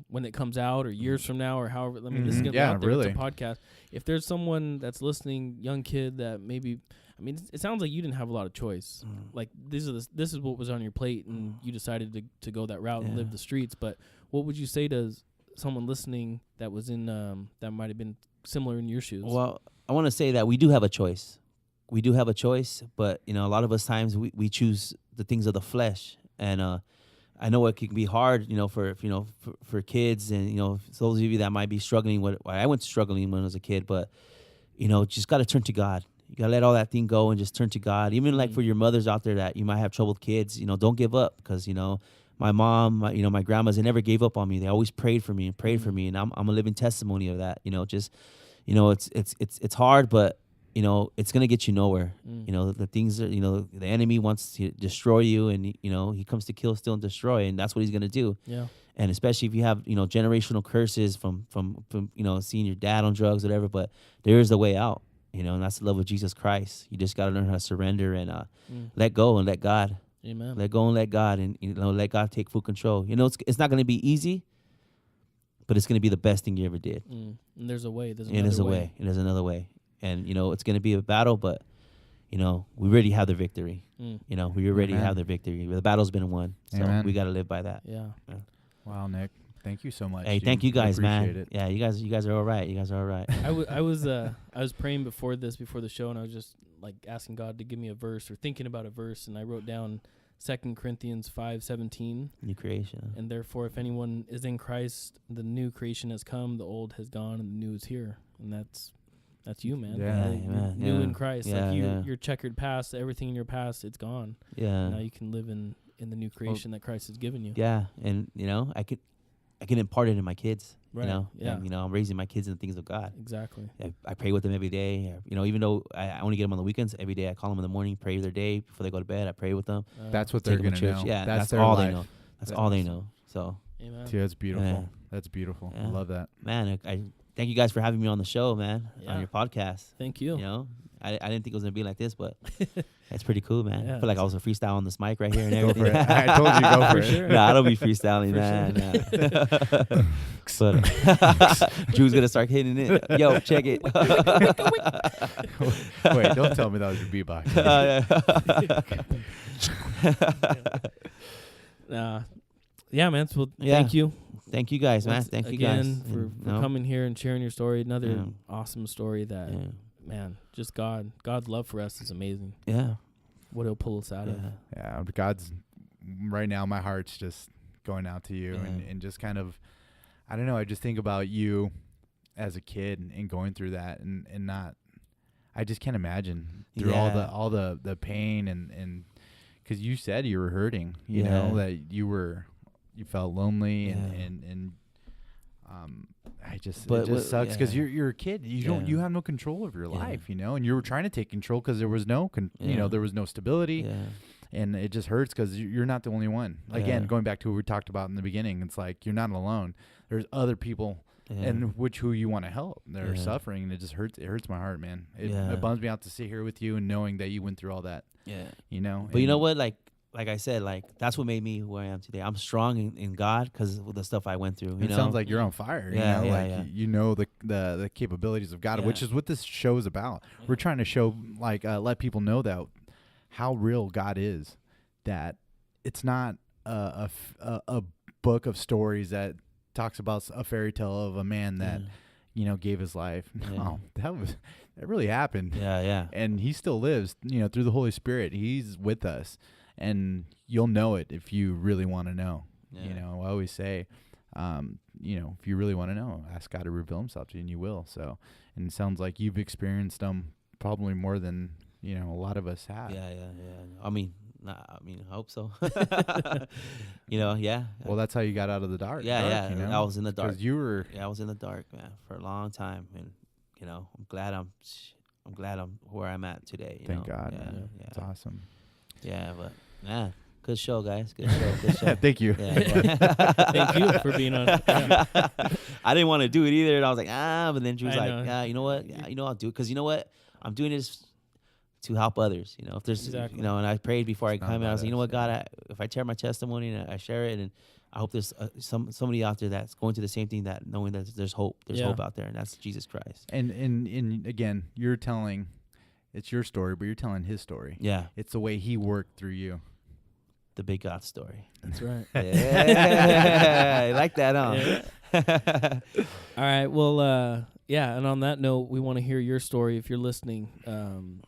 when it comes out or years from now or however. This is Mhm. going to Yeah, be out there. really. It's a podcast. If there's someone that's listening, young kid that maybe, it sounds like you didn't have a lot of choice. Like this is what was on your plate, and you decided to go that route and live Yeah. the streets. But what would you say to someone listening that was in that might have been similar in your shoes? well, I want to say that we do have a choice. We do have a choice, but a lot of us times we choose the things of the flesh, and I know it can be hard, for kids, and those of you that might be struggling with. I went struggling when I was a kid, but just got to turn to God. You got to let all that thing go and just turn to God. Even like for your mothers out there that you might have troubled kids, don't give up, because my mom, my grandmas, they never gave up on me. They always prayed for me, and I'm a living testimony of that. It's hard, but it's gonna get you nowhere. The things are, the enemy wants to destroy you, and he comes to kill, steal, and destroy, and that's what he's gonna do. Yeah. And especially if you have generational curses from seeing your dad on drugs, whatever. But there is a way out, and that's the love of Jesus Christ. You just gotta learn how to surrender and let go and let God. Amen. Let go and let God, and let God take full control. It's not gonna be easy, but it's gonna be the best thing you ever did. And there's a way. There's And there's a another way. And there's another way. And it's going to be a battle, but we already have the victory. We already Amen. have the victory. The battle's been won, so Amen. we got to live by that. Yeah. Wow, Nick, thank you so much. Hey, dude. thank you guys, I man. appreciate it. Yeah, you guys are all right. You guys are all right. I was praying before the show, and I was just like asking God to give me a verse or thinking about a verse, and I wrote down 2 Corinthians 5:17. New creation. And therefore, if anyone is in Christ, the new creation has come, the old has gone, and the new is here. And that's you, man. Yeah. Like, you're Amen. new Yeah. in Christ. Yeah, like yeah. your checkered past, everything in your past, it's gone. Yeah. Now you can live in the new creation that Christ has given you. Yeah, and I can impart it in my kids. Right. Yeah. And I'm raising my kids in the things of God. Exactly. I pray with them every day. Even though I only get them on the weekends, every day I call them in the morning, pray their day before they go to bed. I pray with them. That's what Take they're them to gonna church. know. Yeah, that's their all life. they know. That's That's all they awesome. know. So, Amen. Yeah, that's beautiful. Yeah. That's beautiful. I Yeah. love that. man, I thank you guys for having me on the show, man, Yeah. on your podcast. Thank you. I didn't think it was gonna be like this, but it's pretty cool, man. Yeah, I feel like I was a freestyle on this mic right here and Go everything. for it. I told you, go for For it. sure. No, I don't be freestyling, man. But Drew's gonna start hitting it. Yo, check it. Wait, don't tell me that was your beatbox. Yeah, man. So Yeah. thank you. Thank you guys, man. Once Thank you guys again for And, coming here and sharing your story. Another Yeah. awesome story that, Yeah. man, just God's love for us is amazing. Yeah. What He'll pull us out of. Yeah. Yeah, God's right now. My heart's just going out to you, Yeah. and just kind of, I don't know. I just think about you as a kid and going through that, and not. I just can't imagine through Yeah. all the pain and because you said you were hurting. You Yeah. know that you felt lonely Yeah. and it just But sucks because yeah. you're a kid. Yeah. You have no control of your Yeah. life, and you were trying to take control because there was no Yeah. there was no stability. Yeah. And it just hurts because you're not the only one. Again, Yeah. going back to what we talked about in the beginning, it's like you're not alone. There's other people and who you want to help. They're Yeah. suffering, and it just hurts. It hurts my heart, man. It Yeah. bums me out to sit here with you and knowing that you went through all that. Yeah. You know. But you and know what? Like I said, like that's what made me who I am today. I'm strong in God because of the stuff I went through. You It know? sounds like you're on fire. Yeah, you know? yeah, like yeah. you know the capabilities of God, Yeah. which is what this show is about. We're trying to show, like, let people know that how real God is. That it's not a book of stories that talks about a fairy tale of a man that gave his life. No, that really happened. Yeah. And he still lives, through the Holy Spirit. He's with us, and you'll know it if you really want to know. Yeah. I always say, if you really want to know, ask God to reveal himself to you, and you will. So, and it sounds like you've experienced them probably more than, a lot of us have. Yeah. I mean, I hope so. Yeah. Well, that's how you got out of the dark. Yeah. You know? I was in the dark. 'Cause you were. Yeah, I was in the dark, man, for a long time, and I'm glad I'm where I'm at today. Thank God. Yeah, Man. yeah. It's awesome. Yeah, but good show, guys. Good show. Good show. Thank you. Yeah. Thank you for being on. Yeah. I didn't want to do it either, and I was like, but then she was I like, know. yeah, you know what? Yeah, I'll do it because you know what? I'm doing this to help others. If there's, Exactly. and I prayed before It's I not come, and I was about like, you know what, us, God, if I share my testimony and I share it, and I hope there's somebody out there that's going through the same thing, that knowing that there's hope. There's hope out there, and that's Jesus Christ. And again, you're telling, it's your story, but you're telling his story. Yeah, It's the way he worked through you. the big God story. That's right. Yeah, I like that, huh? Yeah. All right. Well, and on that note, we want to hear your story if you're listening.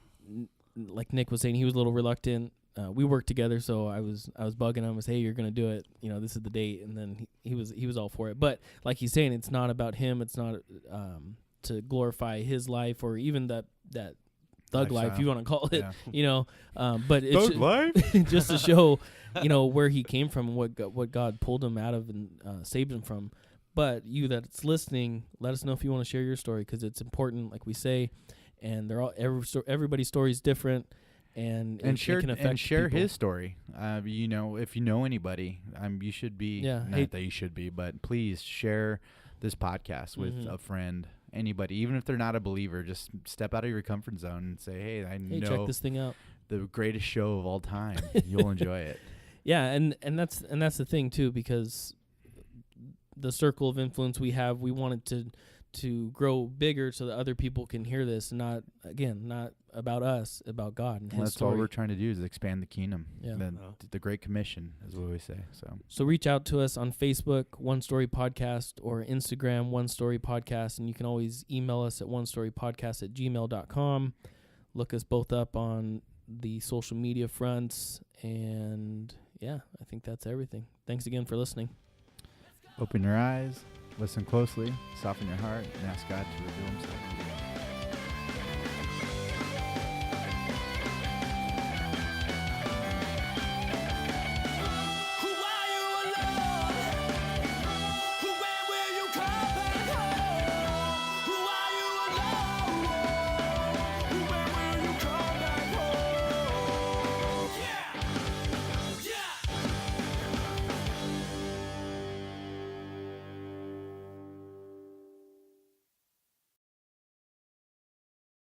Like Nick was saying, he was a little reluctant. We worked together, so I was bugging him. I was, hey, you're gonna do it. This is the date, and then he was all for it. But like he's saying, it's not about him. It's not to glorify his life or even that thug life, you want to call it. Yeah. But it's Thug life? just to show, where he came from and what God pulled him out of and saved him from. But you that's listening, let us know if you want to share your story, because it's important, like we say, and they're all everybody's story is different, and it share can affect share people. his story. If you know anybody, you should be. Yeah. Not that you should be, but please share this podcast with a friend, anybody, even if they're not a believer. Just step out of your comfort zone and say, "Hey, I know check this thing out. the greatest show of all time. You'll enjoy it." Yeah, and that's the thing too, because the circle of influence we have, we wanted to grow bigger so that other people can hear this, and not about us, about God and Well, his that's story. all we're trying to do is expand the kingdom. Yeah. The Great Commission is what we say. So reach out to us on Facebook, One Story Podcast, or Instagram, One Story Podcast, and you can always email us at onestorypodcast@gmail.com. Look us both up on the social media fronts, and I think that's everything. Thanks again for listening. Open your eyes, listen closely, soften your heart, and ask God to reveal himself.